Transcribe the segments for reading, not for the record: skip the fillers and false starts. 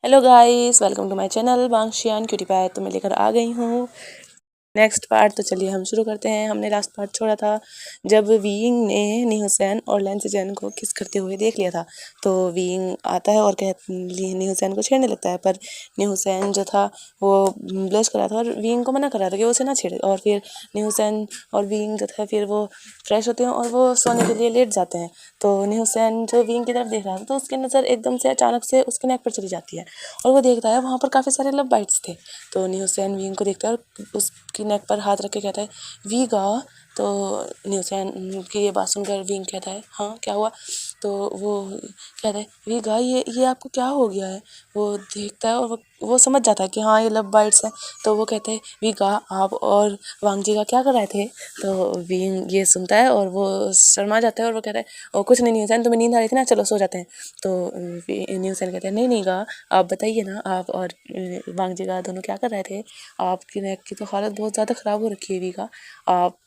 Hello guys, welcome to my channel वांगशियान cutie pie. तो मैं लेकर आ गई हूँ नेक्स्ट पार्ट। तो चलिए हम शुरू करते हैं। हमने लास्ट पार्ट छोड़ा था जब वीइंग ने नी हुसैन और लैन सिचैन को किस करते हुए देख लिया था। तो वीइंग आता है और नी हुसैन को छेड़ने लगता है, पर नी हुसैन जो था वो ब्लश कर रहा था और वीइंग को मना कर रहा था कि वो उसे ना छेड़े। और फिर नी हुसैन और वीइंग जो था फिर वो फ्रेश होते हैं और वो सोने के लिए लेट जाते हैं। तो नी हुसैन जो वीइंग की तरफ देख रहा था तो उसकी नज़र एकदम से अचानक से उसके नेक पर चली जाती है और वो देखता है वहाँ पर काफ़ी सारे लव बाइट्स थे। तो नी हुसैन वीइंग को देखता है और उसकी नेक पर हाथ रख के कहता है वी गा। तो नी हुसैन की ये बात सुनकर वीइंग कहता है हाँ क्या हुआ। तो वो कहता है वी गा, ये आपको क्या हो गया है। वो देखता है और वो समझ जाता है कि हाँ ये लव बाइट्स हैं। तो वो कहते हैं वी गा, आप और वांग जी का क्या कर रहे थे। तो वीइंग ये सुनता है और वो शर्मा जाता है और वो कहता है और कुछ नहीं, नी हुसैन तुम्हें नींद आ रही थी ना, चलो सो जाते हैं। तो नी हुसैन कहते हैं नहीं नहीं गा, आप बताइए ना, आप और वांग जी का दोनों क्या कर रहे थे। आपकी नेक की तो हालत बहुत ज़्यादा ख़राब हो रखी है वी का, आप।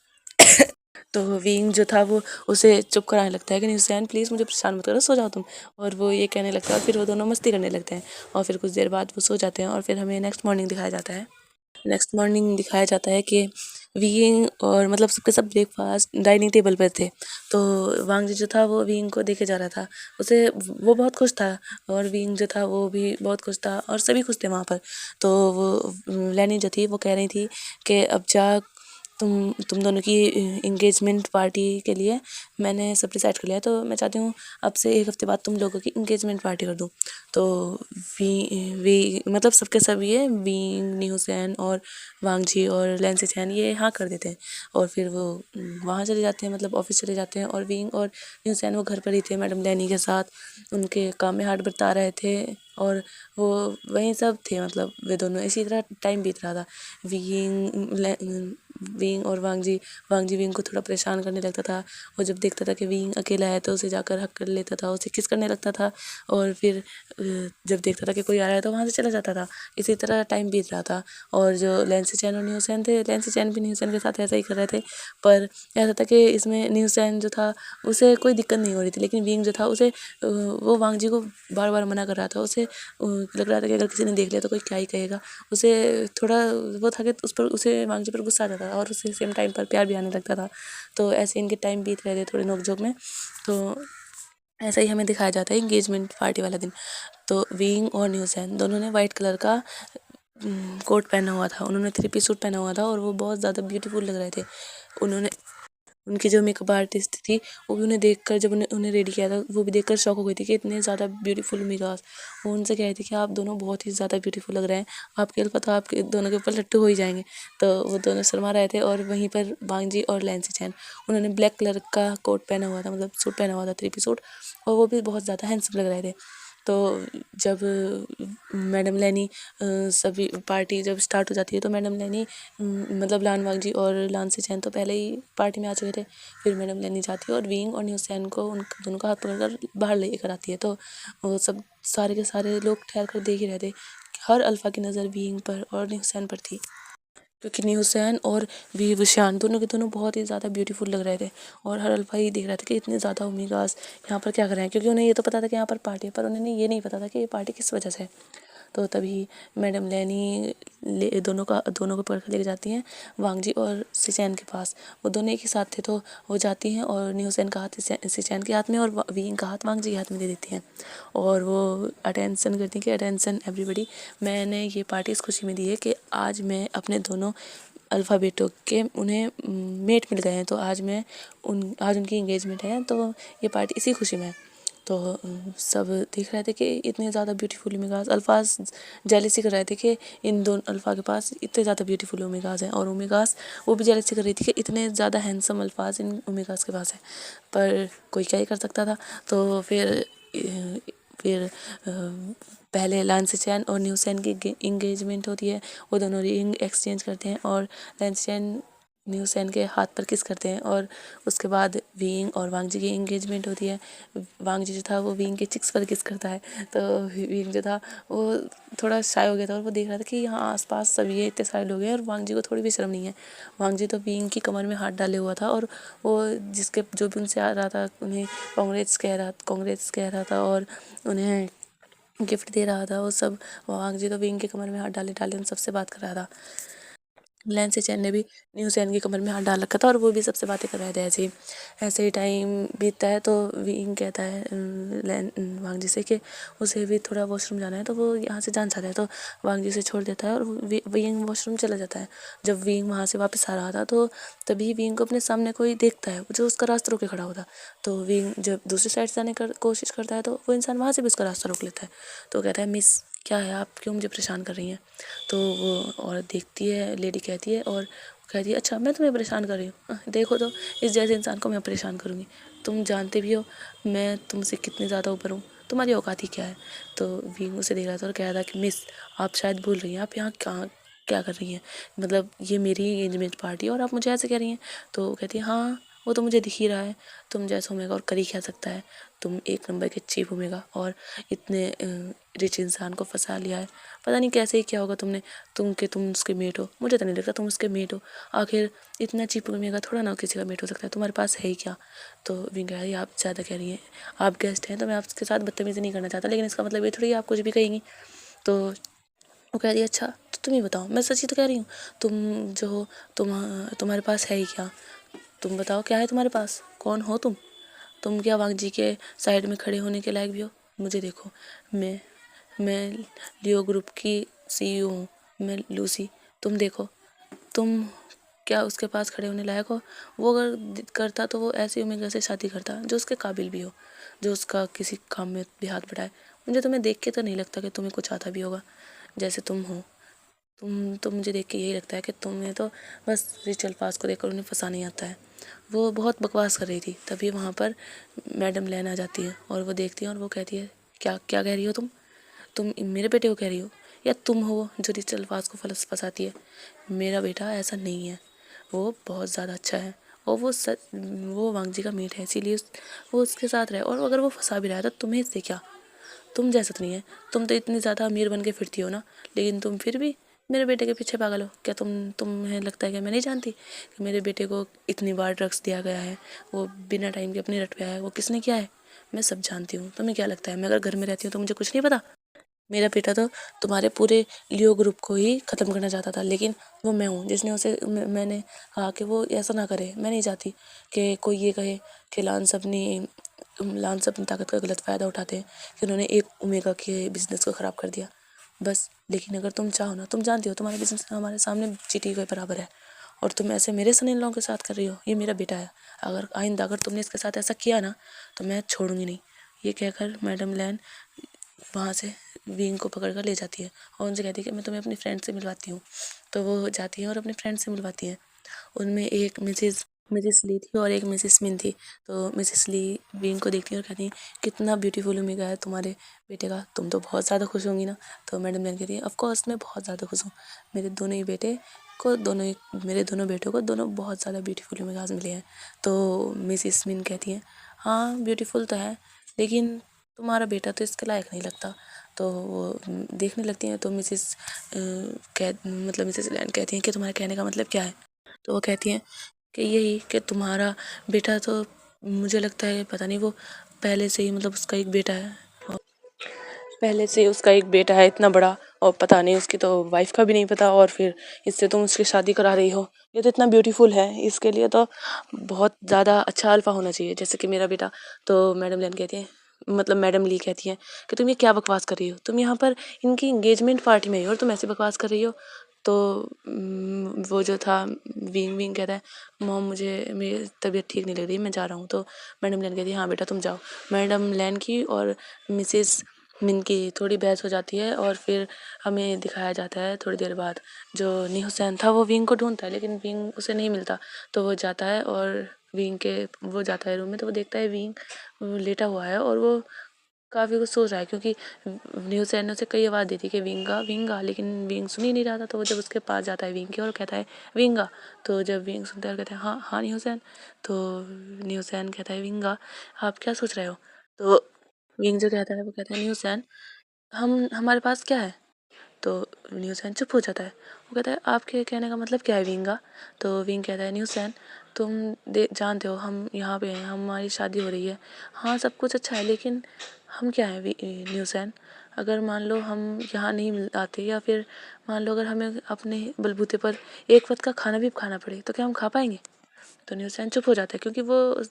तो विंग जो था वो उसे चुप कराने लगता है कि नहीं हुसैन प्लीज़ मुझे परेशान मत करो, सो जाओ तुम। और वो ये कहने लगता है और फिर वो दोनों मस्ती करने लगते हैं और फिर कुछ देर बाद वो सो जाते हैं। और फिर हमें नेक्स्ट मॉर्निंग दिखाया जाता है। नेक्स्ट मॉर्निंग दिखाया जाता है कि विंग और मतलब सबके सब ब्रेकफास्ट डाइनिंग टेबल पर थे। तो वांग जी जो था वो विंग को देखे जा रहा था, उसे वो बहुत खुश था और विंग जो था वो भी बहुत खुश था और सभी खुश थे वहाँ पर। तो वो लैनी जो थी वो कह रही थी कि अब जा, तुम दोनों की इंगेजमेंट पार्टी के लिए मैंने सब डिसाइड कर लिया है। तो मैं चाहती हूँ अब से एक हफ्ते बाद तुम लोगों की इंगेजमेंट पार्टी कर दूँ। तो वी मतलब सबके सब ये विंग, नी हुसैन और वांग जी और लैन सिचैन ये हाँ कर देते हैं। और फिर वो वहाँ चले जाते हैं, मतलब ऑफिस चले जाते हैं। और विंग और नी हुसैन वो घर पर ही थे मैडम लैनी के साथ, उनके काम में हाथ बटा रहे थे और वो वहीं सब थे। मतलब वे दोनों इसी तरह टाइम बीत रहा था। विंग और वांग जी विंग को थोड़ा परेशान करने लगता था। और जब देखता था कि विंग अकेला है तो उसे जाकर हक कर लेता था, उसे किस करने लगता था। और फिर जब देखता था कि कोई आ रहा है तो वहाँ से चला जाता था। इसी तरह टाइम बीत रहा था। और जो लैन सिचैन और नी हुसैन थे, लैन सिचैन भी नी हुसैन के साथ ऐसा ही कर रहे थे। पर ऐसा था कि इसमें नी हुसैन जो था उसे कोई दिक्कत नहीं हो रही थी, लेकिन विंग जो था उसे वो वांग जी को बार बार मना कर रहा था। उसे लग रहा था कि अगर किसी ने देख लिया तो कोई क्या ही कहेगा। उसे थोड़ा वो था कि उस पर उसे वांग जी पर गुस्सा आ जाता था और उसे सेम टाइम पर प्यार भी आने लगता था। तो ऐसे इनके टाइम बीत रहे थे थोड़े नोक झोंक में। तो ऐसा ही हमें दिखाया जाता है इंगेजमेंट पार्टी वाला दिन। तो विंग और नी हुसैन दोनों ने वाइट कलर का कोट पहना हुआ था, उन्होंने थ्री पीस सूट पहना हुआ था और वो बहुत ज़्यादा ब्यूटीफुल लग रहे थे। उन्होंने उनकी जो मेकअप आर्टिस्ट थी वो भी उन्हें देखकर, जब उन्हें रेडी किया था वो भी देखकर शॉक हो गई थी कि इतने ज़्यादा ब्यूटीफुल मिजाज। वो उनसे कह रही थी कि आप दोनों बहुत ही ज़्यादा ब्यूटीफुल लग रहे हैं, आपके पता आपके दोनों के ऊपर लट्टू हो ही जाएंगे। तो वो दोनों शर्मा रहे थे। और वहीं पर वांग जी और लैन सिचैन, उन्होंने ब्लैक कलर का कोट पहना हुआ था, मतलब सूट पहना हुआ था, थ्री पीस सूट। और वो भी बहुत ज़्यादा हैंडसम लग रहे थे। तो जब मैडम लैनी सभी पार्टी जब स्टार्ट हो जाती है तो मैडम लैनी मतलब लान वांग जी और लान सिचैन तो पहले ही पार्टी में आ चुके थे। फिर मैडम लैनी जाती है और विंग और नी हुसैन को उन दोनों का हाथ पकड़कर बाहर लेकर आती है। तो वो सब सारे के सारे लोग ठहर कर देख ही रहे थे। हर अल्फ़ा की नज़र विंग पर और नी हुसैन पर थी, क्योंकि नी हुसैन और वी विशान दोनों के दोनों बहुत ही ज़्यादा ब्यूटीफुल लग रहे थे। और हर अल्फ़ा ही देख रहा था कि इतने ज़्यादा उम्मीदवार यहाँ पर क्या कर रहे हैं, क्योंकि उन्हें ये तो पता था कि यहाँ पर पार्टी है, पर उन्हें ये नहीं पता था कि ये पार्टी किस वजह से है। तो तभी मैडम लैनी दोनों को पकड़ कर लेके जाती हैं वांग जी और सिचैन के पास। वो दोनों एक ही साथ थे। तो वो जाती हैं और नी हुसैन का हाथ सिचैन के हाथ में और विंग का हाथ वांग जी के हाथ में दे देती हैं। और वो अटेंशन करती हैं कि अटेंशन एवरीबडी, मैंने ये पार्टी इस खुशी में दी है कि आज मैं अपने दोनों अल्फ़ाबेटों के उन्हें मेट मिल गए हैं। तो आज उनकी इंगेजमेंट है, तो ये पार्टी इसी खुशी में है। तो सब देख रहे थे कि इतने ज़्यादा ब्यूटीफुल ओमेगास, अल्फाज जेलसी कर रहे थे कि इन दोनों अल्फ़ा के पास इतने ज़्यादा ब्यूटीफुल ओमेगास हैं। और ओमेगास वो भी जेलसी कर रही थी कि इतने ज़्यादा हैंडसम अल्फाज इन ओमेगास के पास है। पर कोई क्या ही कर सकता था। तो फिर पहले लान सिचैन और नी हुसैन की इंगेजमेंट होती है। वो दोनों रिंग एक्सचेंज करते हैं और लान सिचैन नी हुसैन के हाथ पर किस करते हैं। और उसके बाद विंग और वांग जी की इंगेजमेंट होती है। वांग जी जो था वो विंग के चिक्स पर किस करता है। तो विंग जो था वो थोड़ा शाय हो गया था और वो देख रहा था कि यहाँ आसपास सभी ये इतने सारे लोग हैं और वांग जी को थोड़ी भी शर्म नहीं है। वांग जी तो विंग की कमर में हाथ डाले हुआ था और वो जिसके जो भी उनसे आ रहा था उन्हें कांग्रेस कह रहा था और उन्हें गिफ्ट दे रहा था वो सब। वांग जी तो विंग के कमर में हाथ डाले डाले उन सबसे बात कर रहा था। लैन से चैन ने भी न्यू सैन की कमर में हाथ डाल रखा था और वो भी सबसे बातें कर रहे थे ऐसे ही। ऐसे ही टाइम बीतता है तो विंग कहता है लैन वांग जी से कि उसे भी थोड़ा वॉशरूम जाना है, तो वो यहाँ से जाना चाहता है, तो वांग जी से छोड़ देता है और विंग वॉशरूम चला जाता है। जब विंग वहाँ से वापस आ रहा था तो तभी विंग को अपने सामने कोई देखता है जो उसका रास्ता रोक के खड़ा होता। तो विंग जब दूसरी साइड से आने की कोशिश करता है तो वो इंसान वहाँ से भी उसका रास्ता रोक लेता है। तो कहता है मिस क्या है, आप क्यों मुझे परेशान कर रही हैं। तो वो औरत देखती है, लेडी कहती है और कहती है अच्छा मैं तुम्हें परेशान कर रही हूँ, देखो तो इस जैसे इंसान को मैं परेशान करूँगी। तुम जानते भी हो मैं तुमसे कितनी ज़्यादा ऊपर हूँ, तुम्हारी औकात ही क्या है। तो विंग उसे देख रहा था और कह रहा था कि मिस आप शायद भूल रही हैं, आप यहाँ कहाँ क्या कर रही हैं, मतलब ये मेरी एंगेजमेंट पार्टी और आप मुझे ऐसे कह रही हैं। तो वो कहती है हाँ वो तो मुझे दिख ही रहा है, तुम जैसा होगा और कर ही क्या सकता है, तुम एक नंबर के चीप होगा और इतने रिच इंसान को फंसा लिया है, पता नहीं कैसे ही क्या होगा तुमने, तुम उसके मेट हो, मुझे तो नहीं लगता तुम उसके मेट हो, आखिर इतना चीप घूमेगा थोड़ा ना किसी का मेट हो सकता है, तुम्हारे पास है ही क्या। तो विंग कह रही आप ज़्यादा कह रही हैं, आप गेस्ट हैं तो मैं आपके साथ बदतमीज़ी नहीं करना चाहता, लेकिन इसका मतलब ये थोड़ी आप कुछ भी कहेंगी। तो वो कह रही है अच्छा तो तुम ही बताओ, मैं सच ही तो कह रही हूँ, तुम जो हो तुम्हारे पास है ही क्या, तुम बताओ क्या है तुम्हारे पास, कौन हो तुम क्या वांग जी के साइड में खड़े होने के लायक भी हो। मुझे देखो मैं लियो ग्रुप की सीईओ हूँ, मैं लूसी, तुम देखो तुम क्या उसके पास खड़े होने लायक हो। वो अगर करता तो वो ऐसी ओमेगा से शादी करता जो उसके काबिल भी हो, जो उसका किसी काम में भी हाथ बढ़ाए। मुझे तुम्हें देख के तो नहीं लगता कि तुम्हें कुछ आता भी होगा जैसे तुम हो। तुम तो मुझे देख के यही लगता है कि तुम्हें तो बस रिचल पास को देखकर उन्हें फंसाना ही आता है। वो बहुत बकवास कर रही थी, तभी वहाँ पर मैडम लैन आ जाती है और वो देखती है और वो कहती है क्या क्या कह रही हो तुम मेरे बेटे को कह रही हो या तुम हो जो रिचल पास को फंसाती है। मेरा बेटा ऐसा नहीं है, वो बहुत ज़्यादा अच्छा है और वो वांग जी का मीट है, इसीलिए वो उसके साथ रहे, और अगर वो फंसा भी रहा है तो तुम्हें इससे क्या, तुम जैसा तो नहीं है, तुम तो इतनी ज़्यादा अमीर बन के फिरती हो ना, लेकिन तुम फिर भी मेरे बेटे के पीछे पागल हो क्या। तुम्हें लगता है कि मैं नहीं जानती कि मेरे बेटे को इतनी बार ड्रग्स दिया गया है, वो बिना टाइम के अपने रट पे आया है, वो किसने किया है, मैं सब जानती हूँ। तुम्हें क्या लगता है मैं अगर घर में रहती हूँ तो मुझे कुछ नहीं पता। मेरा बेटा तो तुम्हारे पूरे लियो ग्रुप को ही ख़त्म करना चाहता था, लेकिन वो मैं हूँ जिसने उसे मैंने कहा कि वो ऐसा ना करे। मैं नहीं चाहती कि कोई ये कहे कि लांस अपनी ताकत का गलत फ़ायदा उठाते हैं कि उन्होंने एक ओमेगा के बिज़नेस को ख़राब कर दिया बस। लेकिन अगर तुम चाहो ना, तुम जानती हो तुम्हारा बिज़नेस हमारे सामने चींटी के बराबर है और तुम ऐसे मेरे सन इन लॉ के साथ कर रही हो। ये मेरा बेटा है, अगर आइंदा अगर तुमने इसके साथ ऐसा किया ना तो मैं छोड़ूंगी नहीं। ये कहकर मैडम लैन वहाँ से विंग को पकड़ कर ले जाती है और उनसे कहती है कि मैं तुम्हें अपनी फ्रेंड से मिलवाती हूँ। तो वो जाती है और अपने फ्रेंड से मिलवाती है। उनमें एक मिसिस ली थी और एक मिसिस मिन थी। तो मिसिस ली विंग को देखती है और कहती है कितना ब्यूटीफुल ओमेगा है तुम्हारे बेटे का, तुम तो बहुत ज़्यादा खुश होंगी ना। तो मैडम लैन कहती है ऑफ कोर्स मैं बहुत ज़्यादा खुश हूँ, मेरे दोनों बेटों को दोनों बहुत ज़्यादा ब्यूटीफुल ओमेगाज मिले हैं। तो मिसिस मिन कहती है हाँ ब्यूटीफुल तो है, लेकिन तुम्हारा बेटा तो इसके लायक नहीं लगता। तो वो देखने लगती हैं। तो मिसेस लैंड कहती हैं कि तुम्हारे कहने का मतलब क्या है। तो वो कहती हैं कि यही कि तुम्हारा बेटा तो मुझे लगता है पता नहीं वो पहले से ही मतलब उसका एक बेटा है, पहले से उसका एक बेटा है इतना बड़ा, और पता नहीं उसकी तो वाइफ का भी नहीं पता, और फिर इससे तुम उसकी शादी करा रही हो। ये तो इतना ब्यूटीफुल है, इसके लिए तो बहुत ज़्यादा अच्छा अल्फा होना चाहिए जैसे कि मेरा बेटा। तो मैडम लैन कहती है मतलब मैडम ली कहती है कि तुम ये क्या बकवास कर रही हो, तुम यहाँ पर इनकी इंगेजमेंट पार्टी में हो और तुम ऐसे बकवास कर रही हो। तो वो जो था विंग विंग कहता है मॉम मुझे मेरी तबीयत ठीक नहीं लग रही, मैं जा रहा हूँ। तो मैडम लैन कहती है हाँ बेटा तुम जाओ। मैडम लैन की और मिसेस मिन की थोड़ी बहस हो जाती है और फिर हमें दिखाया जाता है थोड़ी देर बाद जो नी हुसैन था वो विंग को ढूंढता है, लेकिन विंग उसे नहीं मिलता। तो वो जाता है और वो जाता है रूम में, तो वो देखता है विंग लेटा हुआ है और वो काफ़ी कुछ सोच रहा है, क्योंकि नी हुसैन ने उसे कई आवाज़ दी थी कि विंगा विंगा, लेकिन विंग सुन ही नहीं रहा था। तो वो जब उसके पास जाता है विंग के और कहता है विंगा, तो जब विंग सुनता है कहता है हाँ हाँ नी हुसैन। तो नी हुसैन कहता है विंगा आप क्या सोच रहे हो। तो विंग जो कहता है वो कहता है नी हुसैन हमारे पास क्या है। तो न्यूसैन चुप हो जाता है। वो कहता है आपके कहने का मतलब क्या है विंगा। तो विंग कहता है न्यूसैन तुम जानते हो हम यहाँ पे हैं, हमारी शादी हो रही है, हाँ सब कुछ अच्छा है, लेकिन हम क्या हैं न्यूसैन, अगर मान लो हम यहाँ नहीं मिल आते, या फिर मान लो अगर हमें अपने बलबूते पर एक वक्त का खाना भी खाना पड़े, तो क्या हम खा पाएंगे? तो न्यूज़ चुप हो जाता है, क्योंकि वो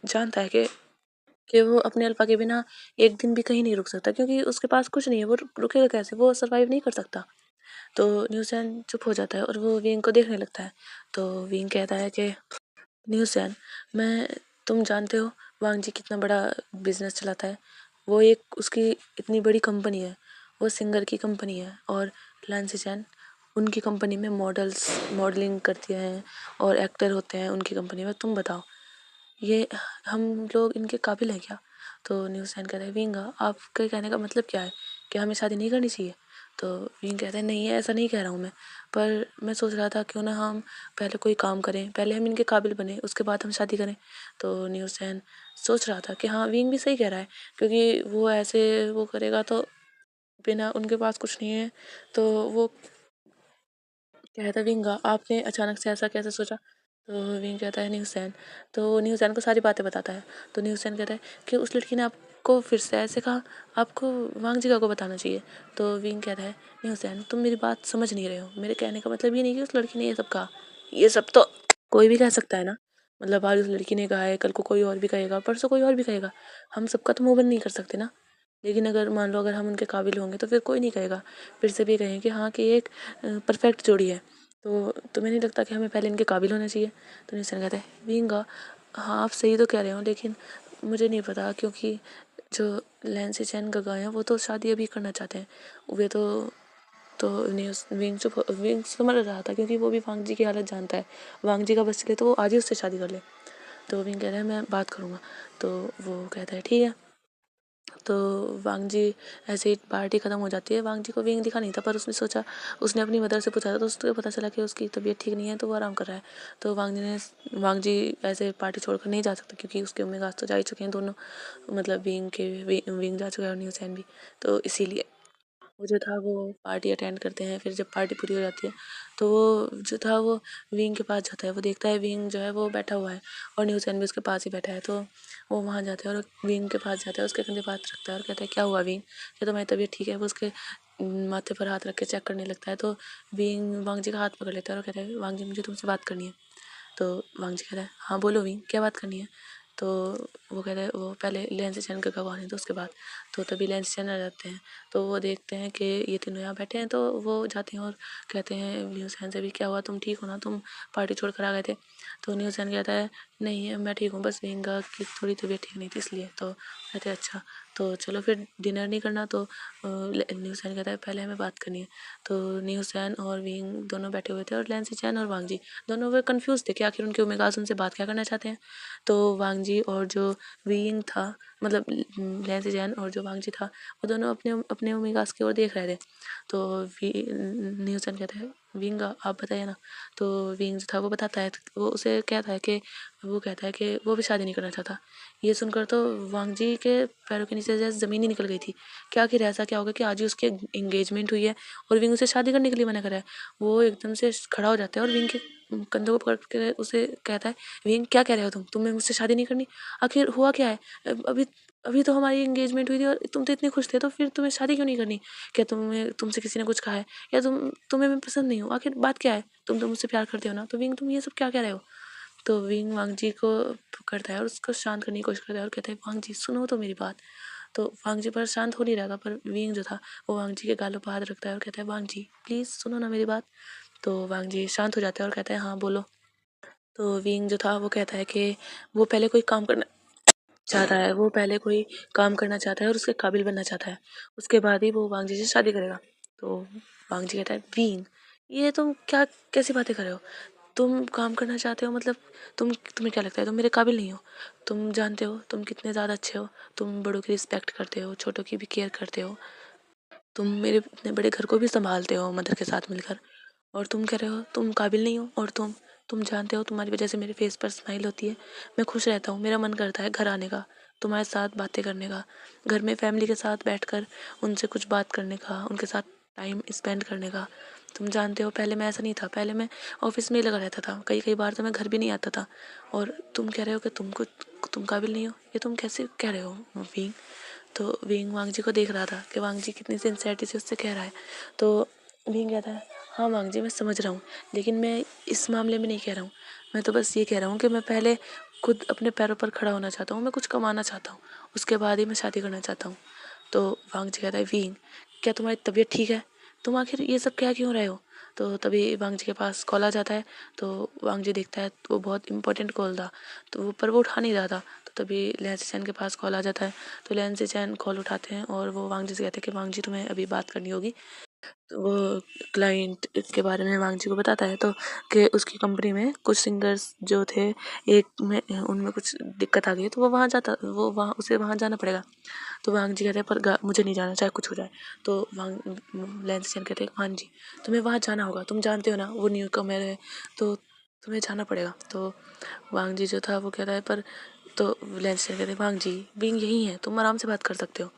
जानता है कि वो अपने अल्पा के बिना एक दिन भी कहीं नहीं रुक सकता, क्योंकि उसके पास कुछ नहीं है। वो रुकेगा कैसे? वो सर्वाइव नहीं कर सकता। तो न्यूज़ चुप हो जाता है और वो विंग को देखने लगता है। तो विंग कहता है कि न्यूज़ मैं तुम जानते हो वांग जी कितना बड़ा बिजनेस चलाता है। वो एक उसकी इतनी बड़ी कंपनी है, वो सिंगर की कंपनी है, और लांसी चैन उनकी कंपनी में मॉडलिंग करती हैं और एक्टर होते हैं उनकी कंपनी में। तुम बताओ, ये हम लोग इनके काबिल हैं क्या? तो न्यूज़ कहता है, विंगा आपके कहने का मतलब क्या है, कि हमें शादी नहीं करनी चाहिए? तो विंग कहता है, नहीं ऐसा नहीं कह रहा हूँ मैं, पर मैं सोच रहा था क्यों ना हम पहले कोई काम करें, पहले हम इनके काबिल बने, उसके बाद हम शादी करें। तो न्यूज़ सोच रहा था कि हाँ, विंग भी सही कह रहा है, क्योंकि वो ऐसे वो करेगा तो बिना उनके पास कुछ नहीं है। तो वो कहता है, विंगा आपने अचानक से ऐसा कैसे सोचा? तो विंग कहता है, न्यूज़ तो न्यूज़ को सारी बातें बताता है। तो न्यूज़ कहता है कि उस लड़की ने आपको फिर से ऐसे कहा, आपको वांग जिगा को बताना चाहिए। तो विंग कहता है, न्यूज़ तुम मेरी बात समझ नहीं रहे हो। मेरे कहने का मतलब ये नहीं कि उस लड़की ने ये सब कहा। ये सब तो कोई भी कह सकता है ना। मतलब आज उस लड़की ने कहा है, कल को कोई और भी कहेगा, परसों कोई और भी कहेगा। हम सबका तो मुंह बंद नहीं कर सकते ना। लेकिन अगर मान लो अगर हम उनके काबिल होंगे, तो फिर कोई नहीं कहेगा। फिर से भी कहें कि हाँ, कि एक परफेक्ट जोड़ी है। तो तुम्हें नहीं लगता कि हमें पहले इनके काबिल होना चाहिए? तो निशन कहता है, विंगा हाँ, आप सही तो कह रहे हो, लेकिन मुझे नहीं पता, क्योंकि जो लैंसी चैन गगा हैं वो तो शादी अभी करना चाहते हैं। वे तो न्यूज़ विंग समझ रहा था, क्योंकि वो भी वांग जी की हालत जानता है। वांग जी का बस चले तो वो आज ही उससे शादी कर ले। तो विंग कह रहा है, मैं बात करूँगा। तो वो कहता है, ठीक है। तो वांग जी ऐसे ही पार्टी ख़त्म हो जाती है। वांग जी को विंग दिखा नहीं था, पर उसने सोचा, उसने अपनी मदर से पूछा था, तो उसको पता चला कि उसकी तबीयत ठीक नहीं है, तो वो आराम कर रहा है। तो वांग जी ऐसे पार्टी छोड़कर नहीं जा सकते, क्योंकि उसके उम्मीद तो जा ही चुके हैं दोनों, मतलब विंग जा चुका है और न्यूज़ भी। तो इसीलिए वो जो था वो पार्टी अटेंड करते हैं। फिर जब पार्टी पूरी हो जाती है, तो वो जो था वो विंग के पास जाता है। वो देखता है विंग जो है वो बैठा हुआ है, और न्यूज़ भी उसके पास ही बैठा है। तो वो वहाँ जाता है और विंग के पास जाता है, उसके कंधे पे हाथ रखता है और कहता है, क्या हुआ विंग? क्या तुम्हारी तबीयत ठीक है? वो उसके माथे पर हाथ रख के चेक करने लगता है। तो विंग वांग जी का हाथ पकड़ लेता है और कहता है, वांग जी मुझे तुमसे बात करनी है। तो वांग जी कहता है, हाँ बोलो विंग, क्या बात करनी है? तो वो कहता है, वो पहले लेंस चैन का गवाह है, तो उसके बाद तो तभी लेंस चैन आ जाते हैं। तो वो देखते हैं कि ये तीनों यहाँ बैठे हैं, तो वो जाते हैं और कहते हैं न्यूज़ चैन से भी, क्या हुआ, तुम ठीक हो ना? तुम पार्टी छोड़ कर आ गए थे? तो न्यूज़ चैन कहता है, नहीं मैं ठीक हूँ, बस विंगा की थोड़ी तबीयत ठीक नहीं थी इसलिए। तो कहते हैं, अच्छा तो चलो फिर डिनर नहीं करना? तो न्यूज़ चैन कहता है, पहले हमें बात करनी है। तो न्यूज़ चैन और विंग दोनों बैठे हुए थे, और लेंसी चैन और वांग जी दोनों वे कंफ्यूज थे कि आखिर उनके ओमेगास उनसे बात क्या करना चाहते हैं। तो वांग जी और जो विंग था, मतलब लेंसी चैन और जो वांग जी था, वो दोनों अपने अपने ओमेगास की ओर देख रहे थे। तो न्यूज़ चैन कहता है, विंग आप बताइए ना? तो विंग जो था वो बताता है, वो उसे कहता है कि वो कहता है कि वो भी शादी नहीं करना चाहता। ये सुनकर तो वांग जी के पैरों के नीचे जैसे ज़मीन ही निकल गई थी। क्या आखिर ऐसा क्या होगा कि आज ही उसकी एंगेजमेंट हुई है और विंग उसे शादी करने के लिए मना कर रहा है? वो एकदम से खड़ा हो जाता है और विंग के कंधों को पकड़ के उसे कहता है, विंग क्या कह रहे हो तुम्हें मुझसे शादी नहीं करनी? आखिर हुआ क्या है? अभी अभी तो हमारी एंगेजमेंट हुई थी और तुम तो इतने खुश थे, तो फिर तुम्हें शादी क्यों नहीं करनी? क्या तुमसे किसी ने कुछ कहा है, या तुम्हें मैं पसंद नहीं हूँ? आखिर बात क्या है? तुम तो मुझसे प्यार करते हो ना? तो विंग तुम ये सब क्या कह रहे हो? तो विंग वांग जी को पकड़ता है और उसको शांत करने की कोशिश करता है और कहता है, वांग जी सुनो तो मेरी बात। तो वांग जी पर शांत हो नहीं रहा था, पर विंग जो था वो वांग जी के गालों पर हाथ रखता है और कहता है, वांग जी प्लीज़ सुनो ना मेरी बात। तो वांग जी शांत हो जाता है और कहता है, हाँ बोलो। तो विंग जो था वो कहता है कि वो पहले कोई काम करना चाहता है, वो पहले कोई काम करना चाहता है और उसके काबिल बनना चाहता है, उसके बाद ही वो वांग जी से शादी करेगा। तो वांग जी कहता है, विंग ये तुम क्या कैसी बातें कर रहे हो? तुम काम करना चाहते हो, मतलब तुम्हें क्या लगता है तुम मेरे काबिल नहीं हो? तुम जानते हो तुम कितने ज़्यादा अच्छे हो, तुम बड़ों की रिस्पेक्ट करते हो, छोटों की भी केयर करते हो, तुम मेरे इतने बड़े घर को भी संभालते हो मदर के साथ मिलकर, और तुम कह रहे हो तुम काबिल नहीं हो? और तुम जानते हो तुम्हारी वजह से मेरे फेस पर स्माइल होती है, मैं खुश रहता हूँ, मेरा मन करता है घर आने का, तुम्हारे साथ बातें करने का, घर में फैमिली के साथ बैठकर उनसे कुछ बात करने का, उनके साथ टाइम स्पेंड करने का। तुम जानते हो पहले मैं ऐसा नहीं था, पहले मैं ऑफिस में ही लगा रहता था, कई कई बार तो मैं घर भी नहीं आता था, और तुम कह रहे हो कि तुम काबिल नहीं हो? ये तुम कैसे कह रहे हो विंग? तो विंग वांग जी को देख रहा था कि वांग जी कितनी सिंसियरिटी से उससे कह रहा है। तो विंग कहता है, हाँ वांग जी मैं समझ रहा हूँ, लेकिन मैं इस मामले में नहीं कह रहा हूँ। मैं तो बस ये कह रहा हूँ कि मैं पहले खुद अपने पैरों पर खड़ा होना चाहता हूँ, मैं कुछ कमाना चाहता हूँ, उसके बाद ही मैं शादी करना चाहता हूँ। तो वांग जी कहता है, विंग क्या तुम्हारी तबीयत ठीक है? तुम आखिर ये सब क्या क्यों रहे हो? तो तभी वांग जी के पास कॉल आ जाता है। तो वांग जी देखता है तो वो बहुत इंपॉर्टेंट कॉल था, तो पर वो उठा नहीं रहा था। तो तभी लैंसी चैन के पास कॉल आ जाता है। तो लैंसी चैन कॉल उठाते हैं और वो वांग जी से कहते हैं कि वांग जी तुम्हें अभी बात करनी होगी। तो वो क्लाइंट के बारे में वांग जी को बताता है तो कि उसकी कंपनी में कुछ सिंगर्स जो थे, एक में उनमें कुछ दिक्कत आ गई, तो वो वहाँ उसे वहाँ जाना पड़ेगा। तो वांग जी कहते हैं, पर मुझे नहीं जाना चाहे कुछ हो जाए। तो लैंस चैन कहते हैं, हाँ जी तुम्हें वहाँ जाना होगा, तुम जानते हो ना वो न्यू कमर है, तो तुम्हें जाना पड़ेगा। तो वांग जी जो था वो कहता है, पर तो लैंस चैन कहते हैं, वांग जी विंग यही है, तुम आराम से बात कर सकते हो।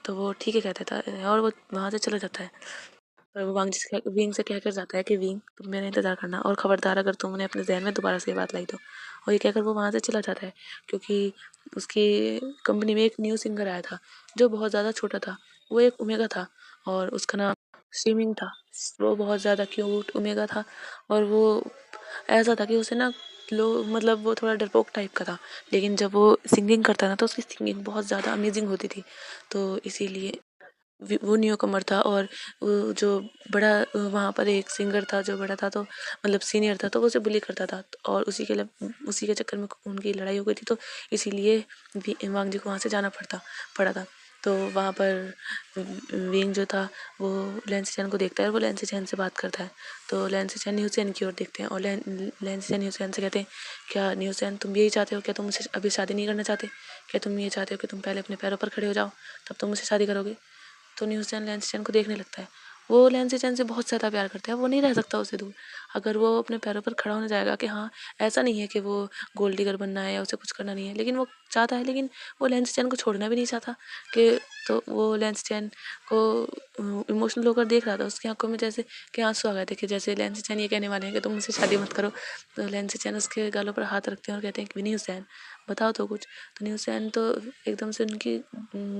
तो वो ठीक है कहता था और वो वहाँ से चला जाता है। और वो विंग से कहकर जाता है कि विंग तुम मेरा इंतज़ार करना, और ख़बरदार अगर तुमने अपने जहन में दोबारा से ये बात लाई तो। और ये कहकर वो वहाँ से चला जाता है, क्योंकि उसकी कंपनी में एक न्यू सिंगर आया था जो बहुत ज़्यादा छोटा था। वो एक ओमेगा था और उसका नाम स्विमिंग था। वो बहुत ज़्यादा क्यूट ओमेगा था और वो ऐसा था कि उसे ना लोग मतलब वो थोड़ा डरपोक टाइप का था, लेकिन जब वो सिंगिंग करता था तो उसकी सिंगिंग बहुत ज़्यादा अमेजिंग होती थी। तो इसीलिए वो न्यू कमर था। और वो जो बड़ा वहाँ पर एक सिंगर था जो बड़ा था, तो मतलब सीनियर था, तो वो उसे बुली करता था। और उसी के चक्कर में उनकी लड़ाई हो गई थी। तो इसीलिए वांग जी को वहाँ से जाना पड़ा था। तो वहाँ पर विंग जो था वो लैंसी चैन को देखता है और वो लैंसी चैन से बात करता है। तो लैंसी चैन न्यू चैन की ओर देखते हैं और लैंसी चैन न्यू चैन से कहते हैं, क्या न्यू चैन तुम यही चाहते हो? क्या तुम मुझसे अभी शादी नहीं करना चाहते? क्या तुम ये चाहते हो कि तुम पहले अपने पैरों पर खड़े हो जाओ, तब तुम मुझसे शादी करोगे? तो न्यूज़ चैन लैंसी चैन को देखने लगता है। वो लैंसी चैन से बहुत ज़्यादा प्यार करता है, वो नहीं रह सकता उससे दूर। अगर वो अपने पैरों पर खड़ा होने जाएगा कि हाँ, ऐसा नहीं है कि वो गोल्ड डिगर बनना है या उसे कुछ करना नहीं है, लेकिन वो चाहता है, लेकिन वो लैंसी चैन को छोड़ना भी नहीं चाहता कि। तो वो लैंसी चैन को इमोशनल होकर देख रहा था, उसकी आंखों में जैसे कि आंसू आ गए थे कि जैसे लैंसी चैन ये कहने वाले हैं कि तुम मुझसे शादी मत करो। तो लैंसी चैन उसके गालों पर हाथ रखते हैं और कहते हैं कि विनी हुसैन बताओ तो कुछ। तो न्यू हुसैन तो एकदम से उनकी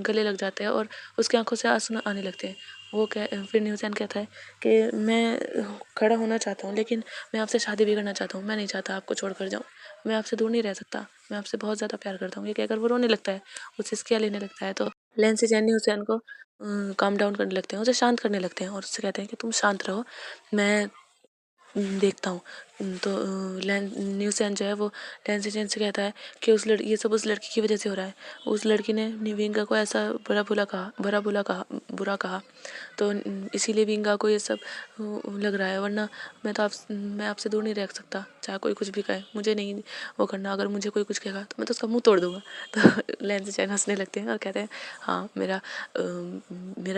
गले लग जाते हैं और उसकी आंखों से आंसू आने लगते हैं। फिर न्यू हुसैन कहता है कि मैं खड़ा होना चाहता हूँ, लेकिन मैं आपसे शादी भी करना चाहता हूँ, मैं नहीं चाहता आपको छोड़ कर जाऊँ, मैं आपसे दूर नहीं रह सकता, मैं आपसे बहुत ज़्यादा प्यार करता हूँ। ये कहकर वो रोने लगता है, उसे सिस्कियाँ लेने लगता है। तो लैंसी चैन न्यू हुसैन को काम डाउन करने लगते हैं, उसे शांत करने लगते हैं और उससे कहते हैं कि तुम शांत रहो, मैं देखता हूँ। तो न्यू चैन जो है वो लैंसी चैन से कहता है कि ये सब उस लड़की की वजह से हो रहा है। उस लड़की ने विंगा को ऐसा बुरा कहा, तो इसीलिए विंगा को ये सब लग रहा है, वरना मैं आपसे दूर नहीं रह सकता, चाहे कोई कुछ भी कहे, मुझे नहीं वो करना। अगर मुझे कोई कुछ कहेगा तो मैं तो उसका मुंह तोड़ दूंगा। तो लैंसी चैन हंसने लगते हैं और कहते हैं, हाँ मेरा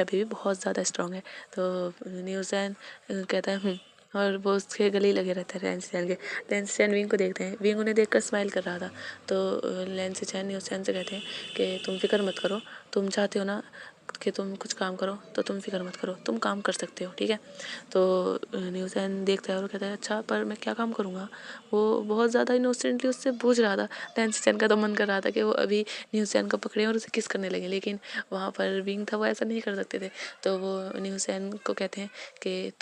बेबी बहुत ज़्यादा स्ट्रांग है। तो न्यू चैन कहता है और वो उसके गले ही लगे रहते हैं लैंसी चैन के। लैंसी चैन विंग को देखते हैं, विंग उन्हें देखकर स्माइल कर रहा था। तो लैंसी चैन न्यूज़ चैन से कहते हैं कि तुम फिक्र मत करो, तुम चाहते हो ना कि तुम कुछ काम करो, तो तुम फिक्र मत करो, तुम काम कर सकते हो, ठीक है। तो न्यूज़ चैन देखता है और कहता है, अच्छा पर मैं क्या काम करूँगा? वो बहुत ज़्यादा इनोसेंटली उससे पूछ रहा था। लैंसी चैन का तो मन कर रहा था कि वो अभी न्यूज़ चैन को पकड़े और उसे किस करने लगे, लेकिन वहाँ पर विंग था, वो ऐसा नहीं कर सकते थे। तो वो न्यूज़ चैन को कहते हैं कि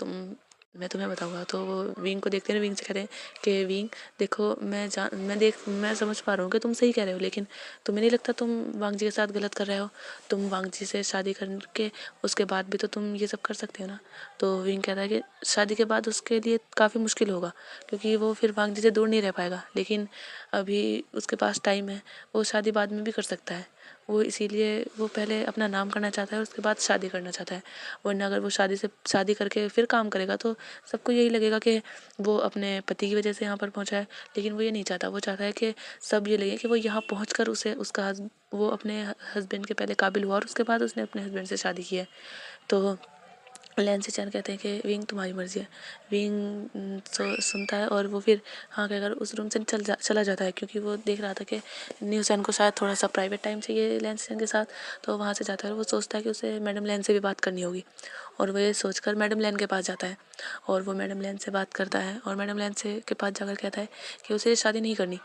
मैं तुम्हें बताऊंगा। तो वो विंग को देखते हैं, विंग से कहते हैं कि विंग देखो, मैं समझ पा रहा हूँ कि तुम सही कह रहे हो, लेकिन तुम्हें नहीं लगता तुम वांग जी के साथ गलत कर रहे हो? तुम वांग जी से शादी करके उसके बाद भी तो तुम ये सब कर सकते हो ना। तो विंग कहता है कि शादी के बाद उसके लिए काफ़ी मुश्किल होगा, क्योंकि वो फिर वांग जी से दूर नहीं रह पाएगा, लेकिन अभी उसके पास टाइम है, वो शादी बाद में भी कर सकता है। वो इसीलिए वो पहले अपना नाम करना चाहता है, उसके बाद शादी करना चाहता है। वरना अगर वो शादी करके फिर काम करेगा तो सबको यही लगेगा कि वो अपने पति की वजह से यहाँ पर पहुँचा है, लेकिन वो ये नहीं चाहता। वो चाहता है कि सब ये लगे कि वो यहाँ पहुँच कर वो अपने हस्बैंड के पहले काबिल हुआ और उसके बाद उसने अपने हस्बैंड से शादी की है। तो लैंसी चैन कहते हैं कि विंग तुम्हारी मर्जी है। विंग सुनता है और वो फिर हाँ कहकर उस रूम से चला जाता है, क्योंकि वो देख रहा था कि न्यू चैन को शायद थोड़ा सा प्राइवेट टाइम चाहिए लैंसी चैन के साथ। तो वहाँ से जाता है और वो सोचता है कि उसे मैडम लैन से भी बात करनी होगी, और वो ये सोचकर मैडम लैन के पास जाता है और वो मैडम लैन से बात करता है और मैडम लैन से के पास जाकर कहता है कि उसे शादी नहीं करनी।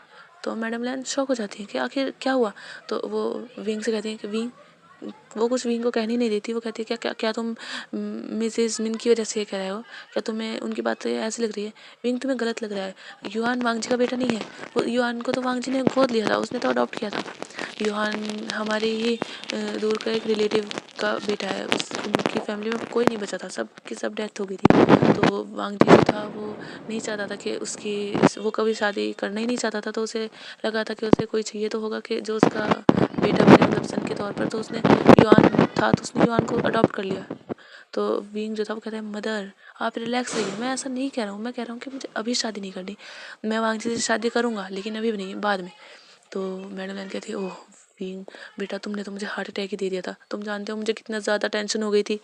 तो मैडम लैन शॉक हो जाती है कि आखिर क्या हुआ। तो वो विंग से कहती है कि विंग वो कुछ विंग को कहने नहीं देती। वो कहती है क्या क्या क्या तुम मिसेस मिन की वजह से ये कह रहे हो? क्या तुम्हें उनकी बातें ऐसी लग रही है? विंग तुम्हें गलत लग रहा है। युआन वांगजी का बेटा नहीं है। वो युआन को तो वांगजी ने गोद लिया था, उसने तो अडॉप्ट किया था। युआन हमारे ही दूर का एक रिलेटिव का बेटा है। उनकी फैमिली में कोई नहीं बचा था, सब की सब डेथ हो गई थी। तो वांगजी जो था वो नहीं चाहता था कि वो कभी शादी करना ही नहीं चाहता था। तो उसे लगा था कि उसे कोई चाहिए तो होगा कि जो उसका बेटा बने, मतलब सन के तौर पर। तो उसने युआन था तो उसने युआन को अडॉप्ट कर लिया। तो बीइंग जो था वो कहता है मदर आप रिलैक्स रहिए, मैं ऐसा नहीं कह रहा हूँ, मैं कह रहा हूँ कि मुझे अभी शादी नहीं करनी। मैं वांगजी से शादी करूँगा लेकिन अभी भी नहीं, बाद में। तो मैडम लाइन कहती है ओह बीइंग बेटा तुमने तो मुझे हार्ट अटैक ही दे दिया था, तुम जानते हो मुझे कितना ज़्यादा टेंशन हो गई थी।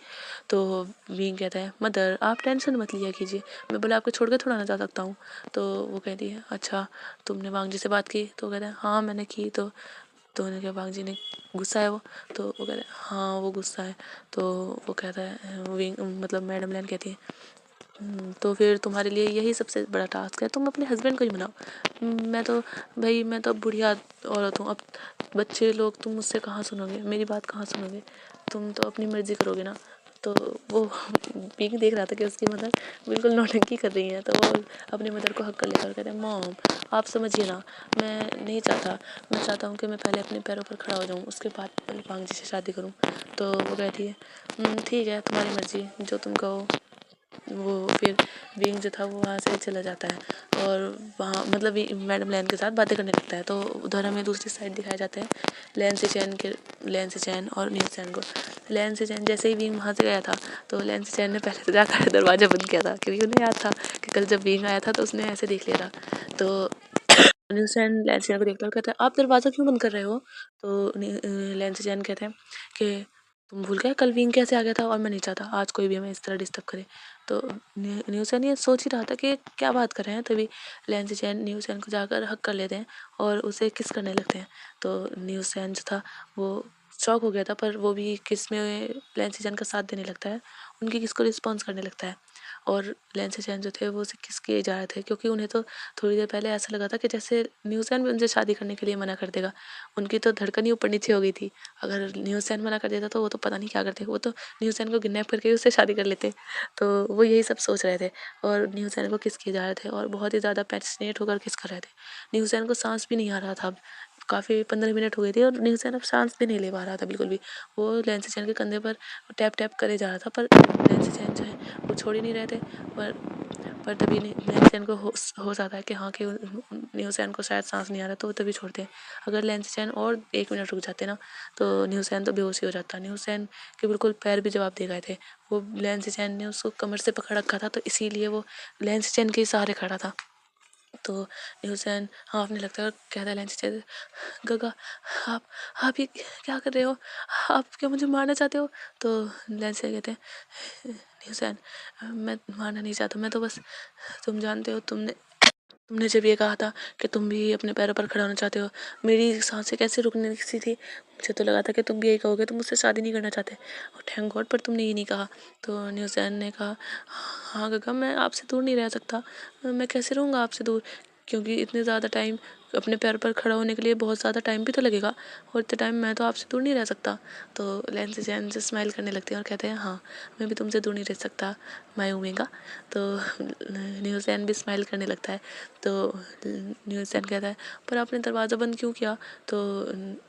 तो बीइंग कहता है मदर आप टेंशन मत लिया कीजिए, मैं बोला आपको छोड़ कर थोड़ा ना जा सकता हूँ। तो वो कहती है अच्छा तुमने वांगजी से बात की? तो कहता है हाँ मैंने की। तो उन्होंने कहा वांगजी ने गुस्सा है वो? तो वो कहता है हाँ वो गुस्सा है। तो वो कहता है विंग मतलब मैडम लैन कहती है तो फिर तुम्हारे लिए यही सबसे बड़ा टास्क है, तुम अपने हस्बैंड को ही मनाओ। मैं तो भाई मैं तो अब बुढ़िया औरत हूँ, अब बच्चे लोग तुम मुझसे कहाँ सुनोगे, मेरी बात कहाँ सुनोगे, तुम तो अपनी मर्जी करोगे ना। तो वो पीक देख रहा था कि उसकी मदर बिल्कुल नौटंकी कर रही है। तो वो अपनी मदर को हक कर लेकर कहते हैं मॉम आप समझिए ना, मैं नहीं चाहता, मैं चाहता हूँ कि मैं पहले अपने पैरों पर खड़ा हो जाऊँ, उसके बाद पहले वांगजी से शादी करूँ। तो वो कहती है ठीक है तुम्हारी मर्जी जो तुम कहो। वो फिर विंग जो था वो वहाँ से चला जाता है और वहाँ मतलब मैडम लैन के साथ बातें करने लगता है। तो उधर हमें दूसरी साइड दिखाए जाते हैं लैन से चैन और न्यू चैन को। लैन से चैन जैसे ही विंग वहाँ से गया था तो लैन से चैन ने पहले तो जाकर दरवाज़ा बंद किया था, क्योंकि उन्हें याद था कि कल जब विंग आया था तो उसने ऐसे देख लिया था। तो न्यू चैन लैन से चैन को देखता है और कहता है आप दरवाज़ा क्यों बंद कर रहे हो? तो लैन से चैन कहते हैं कि तुम भूल गए कल विंग कैसे आ गया था और मैं नहीं चाहता आज कोई भी हमें इस तरह डिस्टर्ब करे। तो न्यूसन ये सोच ही रहा था कि क्या बात कर रहे हैं, तभी लैंसी चैन न्यूसन को जाकर हक कर लेते हैं और उसे किस करने लगते हैं। तो न्यूसन जो था वो शॉक हो गया था, पर वो भी किस में लैंसी चैन का साथ देने लगता है, उनकी किस को रिस्पॉन्स करने लगता है। और लैंसी चैन जो थे वो उसे किस किए जा रहे थे, क्योंकि उन्हें तो थोड़ी देर पहले ऐसा लगा था कि जैसे न्यूसन भी उनसे शादी करने के लिए मना कर देगा। उनकी तो धड़कन ही ऊपर नीचे हो गई थी। अगर न्यूसन मना कर देता तो वो तो पता नहीं क्या करते, वो तो न्यूसन को किडनैप करके उससे शादी कर लेते। तो वो यही सब सोच रहे थे और न्यूसन को किस किए जा रहे थे और बहुत ही ज़्यादा पैशनेट होकर किस कर रहे थे। न्यूसन को सांस भी नहीं आ रहा था, अब काफ़ी 15 मिनट हो गए थे और न्यूसन अब सांस भी नहीं ले पा रहा था बिल्कुल भी। वो लैंसी चैन के कंधे पर टैप टैप करे जा रहा था, पर लैंसी चैन जो है वो छोड़ ही नहीं रहे थे। पर तभी लैंसी चैन को हो जाता है कि हाँ कि न्यूसन को शायद सांस नहीं आ रहा, तो वो तभी छोड़ते हैं। अगर लैंसी चैन और 1 मिनट रुक जाते ना तो न्यूसन तो बेहोश ही हो जाता। न्यूसन के बिल्कुल पैर भी जवाब दे गए थे। वो लैंसी चैन ने उसको कमर से पकड़ रखा था, तो इसीलिए वो लैंसी चैन के सहारे खड़ा था। तो न्यूसन हाँफने लगता है और कहता है लैंसी चैन गगा आप आप ये क्या कर रहे हो, आप क्या मुझे मारना चाहते हो? तो लैंसी चैन कहते हैं न्यूसन मैं मारना नहीं चाहता, मैं तो बस तुम जानते हो तुमने तुमने जब ये कहा था कि तुम भी अपने पैरों पर खड़ा होना चाहते हो, मेरी सांसें कैसे रुकने सी थी, मुझे तो लगा था कि तुम भी यही कहोगे, तुम मुझसे शादी नहीं करना चाहते और थैंक गॉड पर तुमने ये नहीं कहा। तो न्यूज़ैन ने कहा हाँ गगा मैं आपसे दूर नहीं रह सकता, मैं कैसे रहूँगा आपसे दूर, क्योंकि इतने ज़्यादा टाइम अपने पैर पर खड़ा होने के लिए बहुत ज़्यादा टाइम भी तो लगेगा और इतने टाइम मैं तो आपसे दूर नहीं रह सकता। तो लैंसी चैन से स्माइल करने लगते हैं और कहते हैं हाँ मैं भी तुमसे दूर नहीं रह सकता माय ओमेगा। तो न्यूज़ैन भी स्माइल करने लगता है। तो न्यूज़ैन कहता है पर आपने दरवाज़ा बंद क्यों किया? तो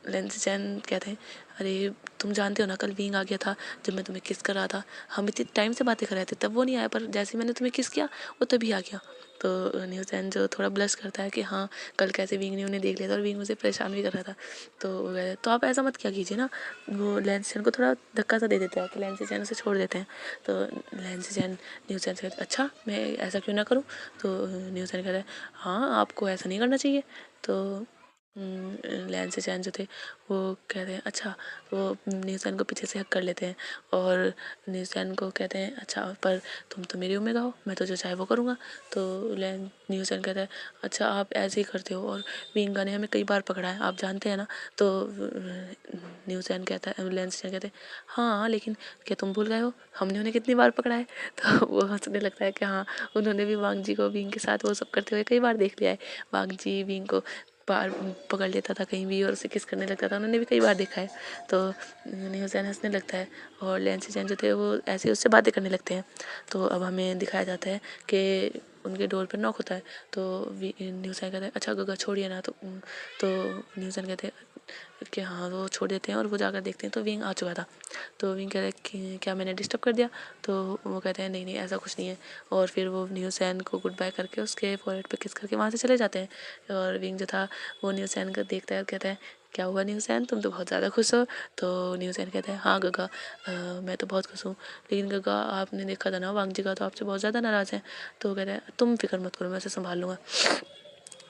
लैंसी चैन कहते हैं अरे तुम जानते हो ना कल विंग आ गया था, जब मैं तुम्हें किस कर रहा था, हम इतने टाइम से बातें कर रहे थे तब वो नहीं आया, पर जैसे ही मैंने तुम्हें किस किया वो तभी आ गया। तो न्यूज़ैन जो थोड़ा ब्लश करता है कि हाँ कल कैसे विंग ने उन्हें देख लिया था और विंग मुझे परेशान भी कर रहा था। तो आप ऐसा मत क्या कीजिए ना, वो लैंसी चैन को थोड़ा धक्का सा दे देता है कि लैंसी चैन उसे छोड़ देते हैं। तो लैंसी चैन न्यूज़ैन से कहते अच्छा मैं ऐसा क्यों ना करूँ? तो न्यूज़ैन कहता है हाँ आपको ऐसा नहीं करना चाहिए। तो लैंसी चैन जो थे वो कहते हैं अच्छा, तो वो न्यूज़ैन को पीछे से हक कर लेते हैं और न्यूज़ैन को कहते हैं अच्छा पर तुम तो मेरी उम्मीद हो, मैं तो जो चाहे वो करूँगा। तो न्यूज़ैन कहता है अच्छा आप ऐसे ही करते हो और विंगा ने हमें कई बार पकड़ा है आप जानते हैं ना। तो न्यूज़ैन कहता है लैंसी चैन कहते हैं हाँ लेकिन क्या तुम भूल गए हो हमने उन्हें कितनी बार पकड़ा है? तो वो हंसने लगता है कि हाँ उन्होंने भी वांग जी को विंग के साथ वो सब करते हुए कई बार देख लिया है, वांग जी विंग को बार पकड़ लेता था कहीं भी और उसे किस करने लगता था। उन्होंने भी कई बार देखा है। तो न्यूज़ैन हंसने लगता है और लैंसी चैन जो थे वो ऐसे उससे बातें करने लगते हैं। तो अब हमें दिखाया जाता है कि उनके डोर पर नॉक होता है। तो न्यूज़ैन कहता है अच्छा गगा छोड़िए ना। तो न्यूज़ैन कहते हैं कि हाँ, वो छोड़ देते हैं और वो जाकर देखते हैं तो विंग आ चुका था। तो विंग कहता है कि क्या मैंने डिस्टर्ब कर दिया। तो वो कहते हैं नहीं नहीं ऐसा कुछ नहीं है। और फिर वो न्यूज़ैन को गुड बाय करके उसके फोरहेड पे किस करके वहाँ से चले जाते हैं। और विंग जो था वो न्यूज़ैन को देखता है और कहता है क्या हुआ न्यूज़ैन, तुम तो बहुत ज़्यादा खुश हो। तो न्यूज़ैन कहता है हाँ गगा, मैं तो बहुत खुश हूँ, लेकिन गगा आपने देखा था ना वांग जी का तो आपसे बहुत ज़्यादा नाराज़ है। तो वो कहता है तुम फिक्र मत करो, मैं उसे संभाल लूँगा।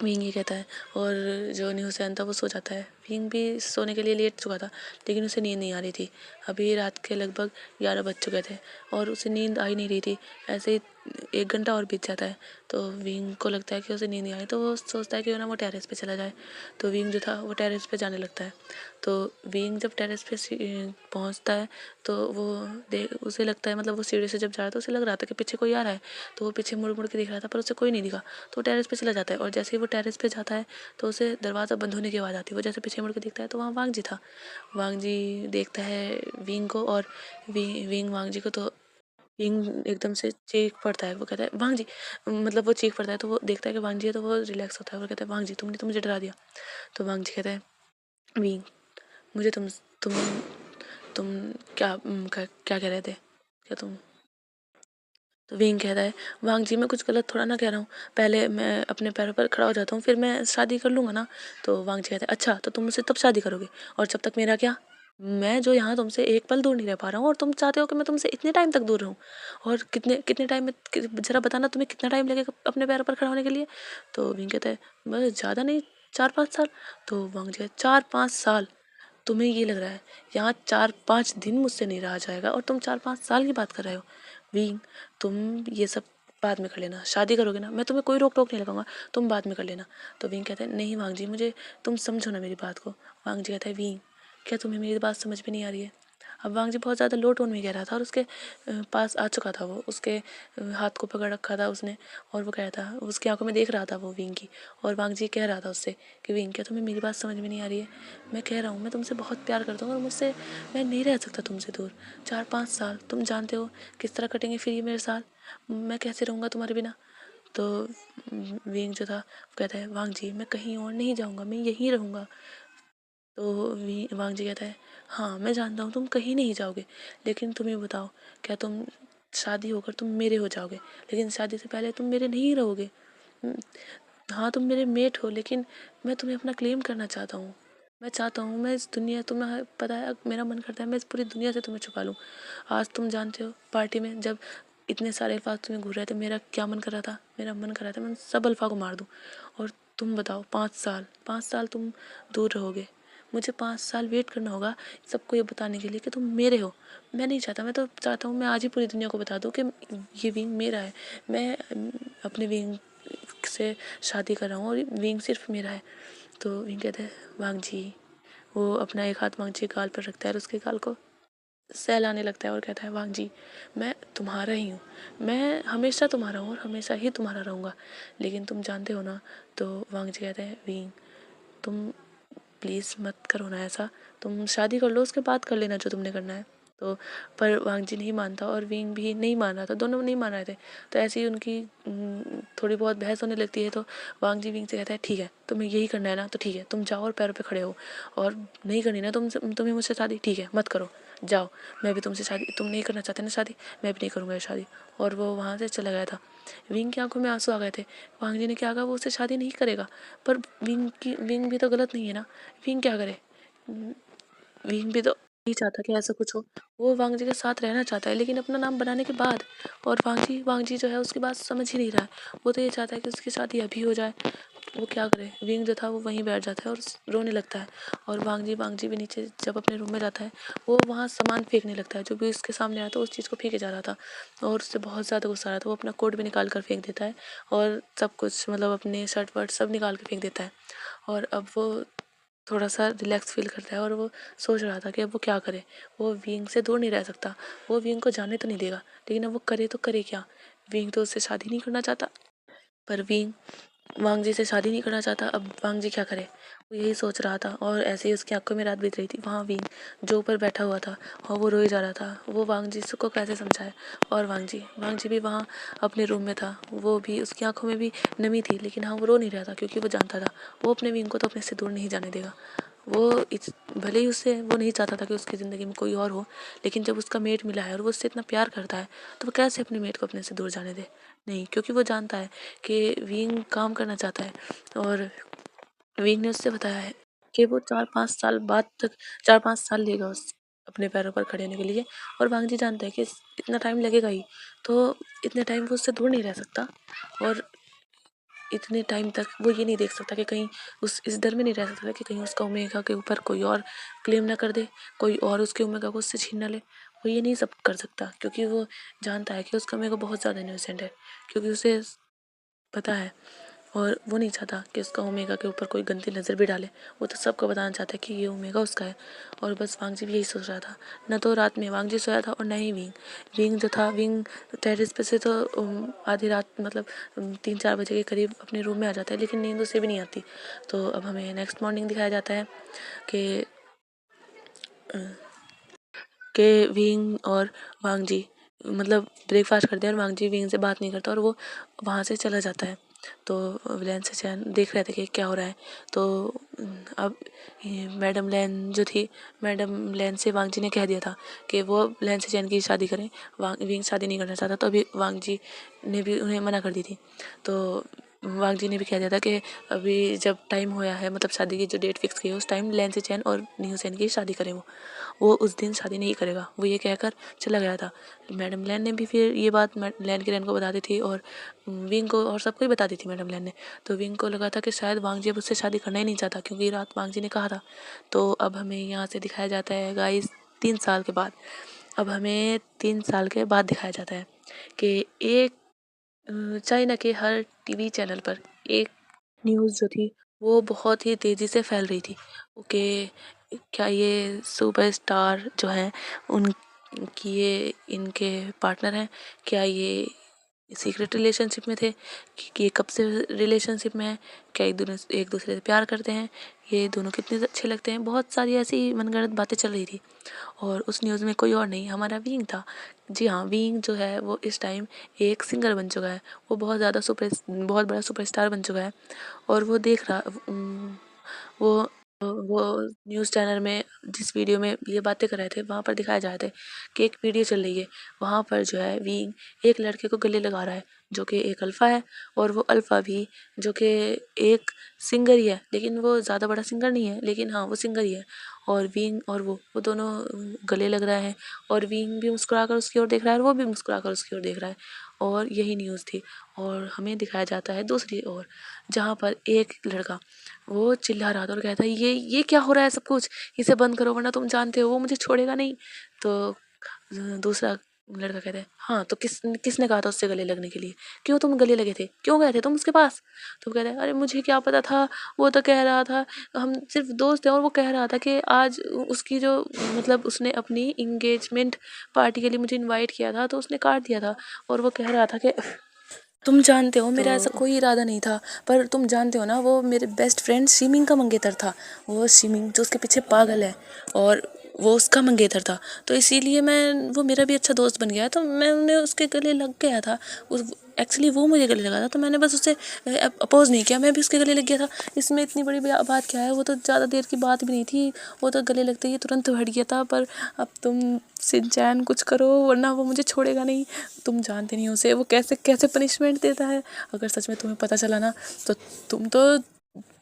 विंग ये कहता है और जो न्यूज़ैन था वो सो जाता है। विंग भी सोने के लिए लेट चुका था लेकिन उसे नींद नहीं आ रही थी। अभी रात के लगभग 11 बज चुके थे और उसे नींद आ ही नहीं रही थी। ऐसे ही 1 घंटा और बीत जाता है। तो विंग को लगता है कि उसे नींद नहीं आ रही तो वो सोचता है कि ना वो टेरेस पे चला जाए। तो विंग जो था वो टेरेस पे जाने लगता है। तो विंग जब टेरेस पे पहुंचता है तो वो उसे लगता है, मतलब वो सीढ़ी से जब जा रहा था उसे लग रहा था कि पीछे कोई आ रहा है। तो वो पीछे मुड़ मुड़ के देख रहा था पर उसे कोई नहीं दिखा। तो वो टेरेस पे चला जाता है और जैसे ही वो टेरेस पे जाता है तो उसे दरवाज़ा बंद होने की आवाज़ आती है। वो जैसे पीछे मुड़ के देखता है तो वहाँ वांग जी था। वांग जी देखता है विंग को और विंग वांग जी को। तो विंग एकदम से चीख पड़ता है। वो कहता है वांग जी, मतलब वो चीख पड़ता है तो वो देखता है कि वांग जी है तो वो रिलैक्स होता है। वो कहता है वांग जी तुमने तो मुझे डरा दिया। तो वांग जी कहता है विंग मुझे तुम तुम क्या कह रहे थे, क्या तुम। तो विंग कहता है वांग जी मैं कुछ गलत थोड़ा ना कह रहा हूँ, पहले मैं अपने पैरों पर खड़ा हो जाता हूँ फिर मैं शादी कर लूँगा ना। तो वांग जी कहता है अच्छा तो तुम मुझसे तब शादी करोगे और जब तक मेरा क्या, मैं जो यहाँ तुमसे एक पल दूर नहीं रह पा रहा हूँ और तुम चाहते हो कि मैं तुमसे इतने टाइम तक दूर रहूँ। और कितने कितने टाइम में जरा बताना तुम्हें कितना टाइम लगेगा अपने पैरों पर खड़ा होने के लिए। तो विंग कहता है बस ज़्यादा नहीं 4-5 साल। तो वांग जी कहता है 4-5 साल, तुम्हें ये लग रहा है यहाँ 4-5 दिन मुझसे नहीं रहा जाएगा और तुम 4-5 साल की बात कर रहे हो। विंग तुम ये सब बाद में कर लेना, शादी करोगे ना मैं तुम्हें कोई रोक टोक नहीं लगाऊंगा, तुम बाद में कर लेना। तो विंग कहता है नहीं वांग जी मुझे तुम समझो ना मेरी बात को। वांग जी कहता है विंग क्या तुम्हें मेरी बात समझ में नहीं आ रही है। अब वांग जी बहुत ज़्यादा लो टोन में कह रहा था और उसके पास आ चुका था। वो उसके हाथ को पकड़ रखा था उसने और वो कह रहा था, उसकी आंखों में देख रहा था वो विंग की। और वांग जी कह रहा था उससे कि विंग क्या तुम्हें मेरी बात समझ में नहीं आ रही है। मैं कह रहा हूँ मैं तुमसे बहुत प्यार करता हूँ और मुझसे मैं नहीं रह सकता तुमसे दूर। 4-5 साल तुम जानते हो किस तरह कटेंगे फिर ये मेरे साल, मैं कैसे रहूँगा तुम्हारे बिना। तो विंग जो था कहता है वांग जी मैं कहीं और नहीं जाऊँगा, मैं यहीं रहूँगा। तो वांग जी कहता है हाँ मैं जानता हूँ तुम कहीं नहीं जाओगे, लेकिन तुम ये बताओ क्या तुम शादी होकर तुम मेरे हो जाओगे, लेकिन शादी से पहले तुम मेरे नहीं रहोगे। हाँ तुम मेरे मेट हो लेकिन मैं तुम्हें अपना क्लेम करना चाहता हूँ। मैं चाहता हूँ मैं इस दुनिया, तुम्हें पता है मेरा मन करता है मैं इस पूरी दुनिया से तुम्हें छुपा लूँ। आज तुम जानते हो पार्टी में जब इतने सारे अल्फाज तुम्हें घूर रहे थे मेरा क्या मन कर रहा था, मेरा मन कर रहा था मैं उन सब अल्फा को मार दूँ। और तुम बताओ 5 साल तुम दूर रहोगे, मुझे 5 साल वेट करना होगा सबको ये बताने के लिए कि तुम मेरे हो। मैं नहीं चाहता, मैं तो चाहता हूँ मैं आज ही पूरी दुनिया को बता दूँ कि ये विंग मेरा है, मैं अपने विंग से शादी कर रहा हूँ और विंग सिर्फ मेरा है। तो विंग कहता है वांग जी, वो अपना एक हाथ वांग जी के गाल पर रखता है और उसके गाल को सहलाने लगता है और कहता है वांग जी मैं तुम्हारा ही हूँ, मैं हमेशा तुम्हारा हूँ और हमेशा ही तुम्हारा रहूँगा, लेकिन तुम जानते हो ना। तो वांग जी कहते हैं विंग तुम प्लीज़ मत करो ना ऐसा, तुम शादी कर लो उसके बाद कर लेना जो तुमने करना है। तो पर वांग जी नहीं मानता और विंग भी नहीं मान रहा था, दोनों नहीं मान रहे थे। तो ऐसे ही उनकी थोड़ी बहुत बहस होने लगती है। तो वांग जी विंग से कहता है ठीक है तुम्हें यही करना है ना तो ठीक है तुम जाओ और पैरों पे खड़े हो, और नहीं करनी ना तुम्हें मुझसे शादी, ठीक है मत करो जाओ, मैं भी तुमसे शादी, तुम नहीं करना चाहते ना शादी, मैं भी नहीं करूँगा ये शादी। और वो वहाँ से चला गया था। विंग की आंखों में आंसू आ गए थे। वांग जी ने क्या कहा वो उससे शादी नहीं करेगा, पर विंग भी तो गलत नहीं है ना, विंग क्या करे, विंग भी तो नहीं चाहता कि ऐसा कुछ हो। वो वांग जी के साथ रहना चाहता है लेकिन अपना नाम बनाने के बाद। और वांग जी जो है उसकी बात समझ ही नहीं रहा है, वो तो ये चाहता है कि उसकी शादी अभी हो जाए। वो क्या करे, विंग जो था वो वहीं बैठ जाता है और रोने लगता है। और वांग जी भी नीचे जब अपने रूम में जाता है वो वहाँ सामान फेंकने लगता है, जो भी उसके सामने आता है उस चीज़ को फेंके जा रहा था और उससे बहुत ज़्यादा गुस्सा आ रहा था। वो अपना कोट भी निकाल कर फेंक देता है और सब कुछ, मतलब अपने शर्ट वर्ट सब निकाल के फेंक देता है। और अब वो थोड़ा सा रिलैक्स फील करता है और वो सोच रहा था कि अब वो क्या करे। वो विंग से दूर नहीं रह सकता, वो विंग को जाने तो नहीं देगा, लेकिन अब वो करे तो करे क्या, विंग तो उससे शादी नहीं करना चाहता। पर विंग वांग जी से शादी नहीं करना चाहता। अब वांग जी क्या करे, वो यही सोच रहा था। और ऐसे ही उसकी आंखों में रात बीत रही थी। वहाँ विंग जो ऊपर बैठा हुआ था और वो रोई जा रहा था। वो वांग जी को कैसे समझाए। और वांग जी भी वहाँ अपने रूम में था। वो भी, उसकी आंखों में भी नमी थी, लेकिन हाँ वो रो नहीं रहा था, क्योंकि वो जानता था वो अपने विंग को तो अपने से दूर नहीं जाने देगा। भले ही उससे वो नहीं चाहता था कि उसकी ज़िंदगी में कोई और हो, लेकिन जब उसका मेट मिला है और वो उससे इतना प्यार करता है, तो वो कैसे अपने मेट को अपने से दूर जाने दे। नहीं, क्योंकि वो जानता है कि विंग काम करना चाहता है। और विंग ने उससे बताया है कि वो 4-5 साल लेगा उस अपने पैरों पर खड़े होने के लिए। और वांग जी जानता है कि इतना टाइम लगेगा ही, तो इतने टाइम वो उससे दूर नहीं रह सकता। और इतने टाइम तक वो ये नहीं देख सकता कि कहीं उस इस डर में नहीं रह सकता कि कहीं उसका ओमेगा के ऊपर कोई और क्लेम ना कर दे, कोई और उसके ओमेगा को उससे छीन ना ले। वो ये नहीं सब कर सकता, क्योंकि वो जानता है कि उसका ओमेगा बहुत ज़्यादा इनोसेंट है, क्योंकि उसे पता है। और वो नहीं चाहता कि उसका ओमेगा के ऊपर कोई गंदी नज़र भी डाले। वो तो सबको बताना चाहता है कि ये ओमेगा उसका है। और बस वांग जी भी यही सोच रहा था। न तो रात में वांग जी सोया था और न ही विंग। विंग जो था, विंग टेरेस पे से तो आधी रात, मतलब 3-4 बजे के करीब अपने रूम में आ जाता है, लेकिन नींद उसे भी नहीं आती। तो अब हमें नेक्स्ट मॉर्निंग दिखाया जाता है कि विंग और वांग जी मतलब ब्रेकफास्ट करते हैं, और वांग जी विंग से बात नहीं करता और वो वहाँ से चला जाता है। तो लैन से चैन देख रहे थे कि क्या हो रहा है। तो अब मैडम लैन जो थी, मैडम लैन से वांग जी ने कह दिया था कि वो लैन से चैन की शादी करें। विंग शादी नहीं करना चाहता, तो अभी वांग जी ने भी उन्हें मना कर दी थी। तो वांग जी ने भी कह दिया था कि अभी जब टाइम होया है, मतलब शादी की जो डेट फिक्स की है, उस टाइम लैन से चैन और न्यू सैन की शादी करें। वो उस दिन शादी नहीं करेगा, वो ये कहकर चला गया था। मैडम लैन ने भी फिर ये बात लैन की रैन को बता दी थी, और विंग को और सबको ही बता दी थी मैडम लैन ने। तो विंग को लगा था कि शायद वांग जी अब उससे शादी करना ही नहीं चाहता, क्योंकि रात वांग जी ने कहा था। तो अब हमें यहाँ से दिखाया जाता है गाइस 3 साल के बाद। अब हमें 3 साल के बाद दिखाया जाता है कि एक चाइना के हर टीवी चैनल पर एक न्यूज़ जो थी वो बहुत ही तेज़ी से फैल रही थी कि क्या ये सुपरस्टार जो हैं उनकी ये इनके पार्टनर हैं, क्या ये सीक्रेट रिलेशनशिप में थे, कि ये कब से रिलेशनशिप में है, क्या एक दूसरे से प्यार करते हैं, ये दोनों कितने अच्छे लगते हैं। बहुत सारी ऐसी मनगढ़ंत बातें चल रही थी। और उस न्यूज़ में कोई और नहीं, हमारा विंग था। जी हाँ, विंग जो है वो इस टाइम एक सिंगर बन चुका है। वो बहुत बड़ा सुपरस्टार बन चुका है। और वो देख रहा वो वो न्यूज़ चैनल में जिस वीडियो में ये बातें कर रहे थे, वहाँ पर दिखाया जा रहा था कि एक वीडियो चल रही है। वहाँ पर जो है विंग एक लड़के को गले लगा रहा है, जो कि एक अल्फ़ा है। और वो अल्फ़ा भी जो कि एक सिंगर ही है, लेकिन वो ज़्यादा बड़ा सिंगर नहीं है, लेकिन हाँ वो सिंगर ही है। और विंग और वो दोनों गले लग रहा है। और विंग भी मुस्कुराकर उसकी ओर देख रहा है, और वो भी मुस्कुराकर उसकी ओर देख रहा है। और यही न्यूज़ थी। और हमें दिखाया जाता है दूसरी ओर, जहाँ पर एक लड़का वो चिल्ला रहा था और कहता है ये क्या हो रहा है सब कुछ, इसे बंद करो वरना तुम जानते हो वो मुझे छोड़ेगा नहीं। तो दूसरा लड़का कहता है हाँ, तो किसने कहा था उससे गले लगने के लिए, क्यों तुम गले लगे थे, क्यों गए थे तुम उसके पास। तो कहता है अरे मुझे क्या पता था, वो तो कह रहा था, हम सिर्फ दोस्त हैं। और वो कह रहा था कि आज उसकी जो मतलब उसने अपनी इंगेजमेंट पार्टी के लिए मुझे इनवाइट किया था, तो उसने काट दिया था। और वो कह रहा था कि तुम जानते हो मेरा ऐसा कोई इरादा नहीं था, पर तुम जानते हो ना वो मेरे बेस्ट फ्रेंड शिमिंग का मंगेतर था। वो शिमिंग जो उसके पीछे पागल है, और वो उसका मंगेतर था। तो इसीलिए वो मेरा भी अच्छा दोस्त बन गया, तो मैं उन्हें उसके गले लग गया था। उस एक्चुअली वो मुझे गले लगा था, तो मैंने बस उससे अपोज नहीं किया, मैं भी उसके गले लग गया था। इसमें इतनी बड़ी बात क्या है, वो तो ज़्यादा देर की बात भी नहीं थी। वो तो गले लगते ही तुरंत हट गया था। पर अब तुम सिंचैन कुछ करो, वरना वो मुझे छोड़ेगा नहीं। तुम जानते नहीं हो उसे, वो कैसे कैसे पनिशमेंट देता है। अगर सच में तुम्हें पता चला ना, तो तुम तो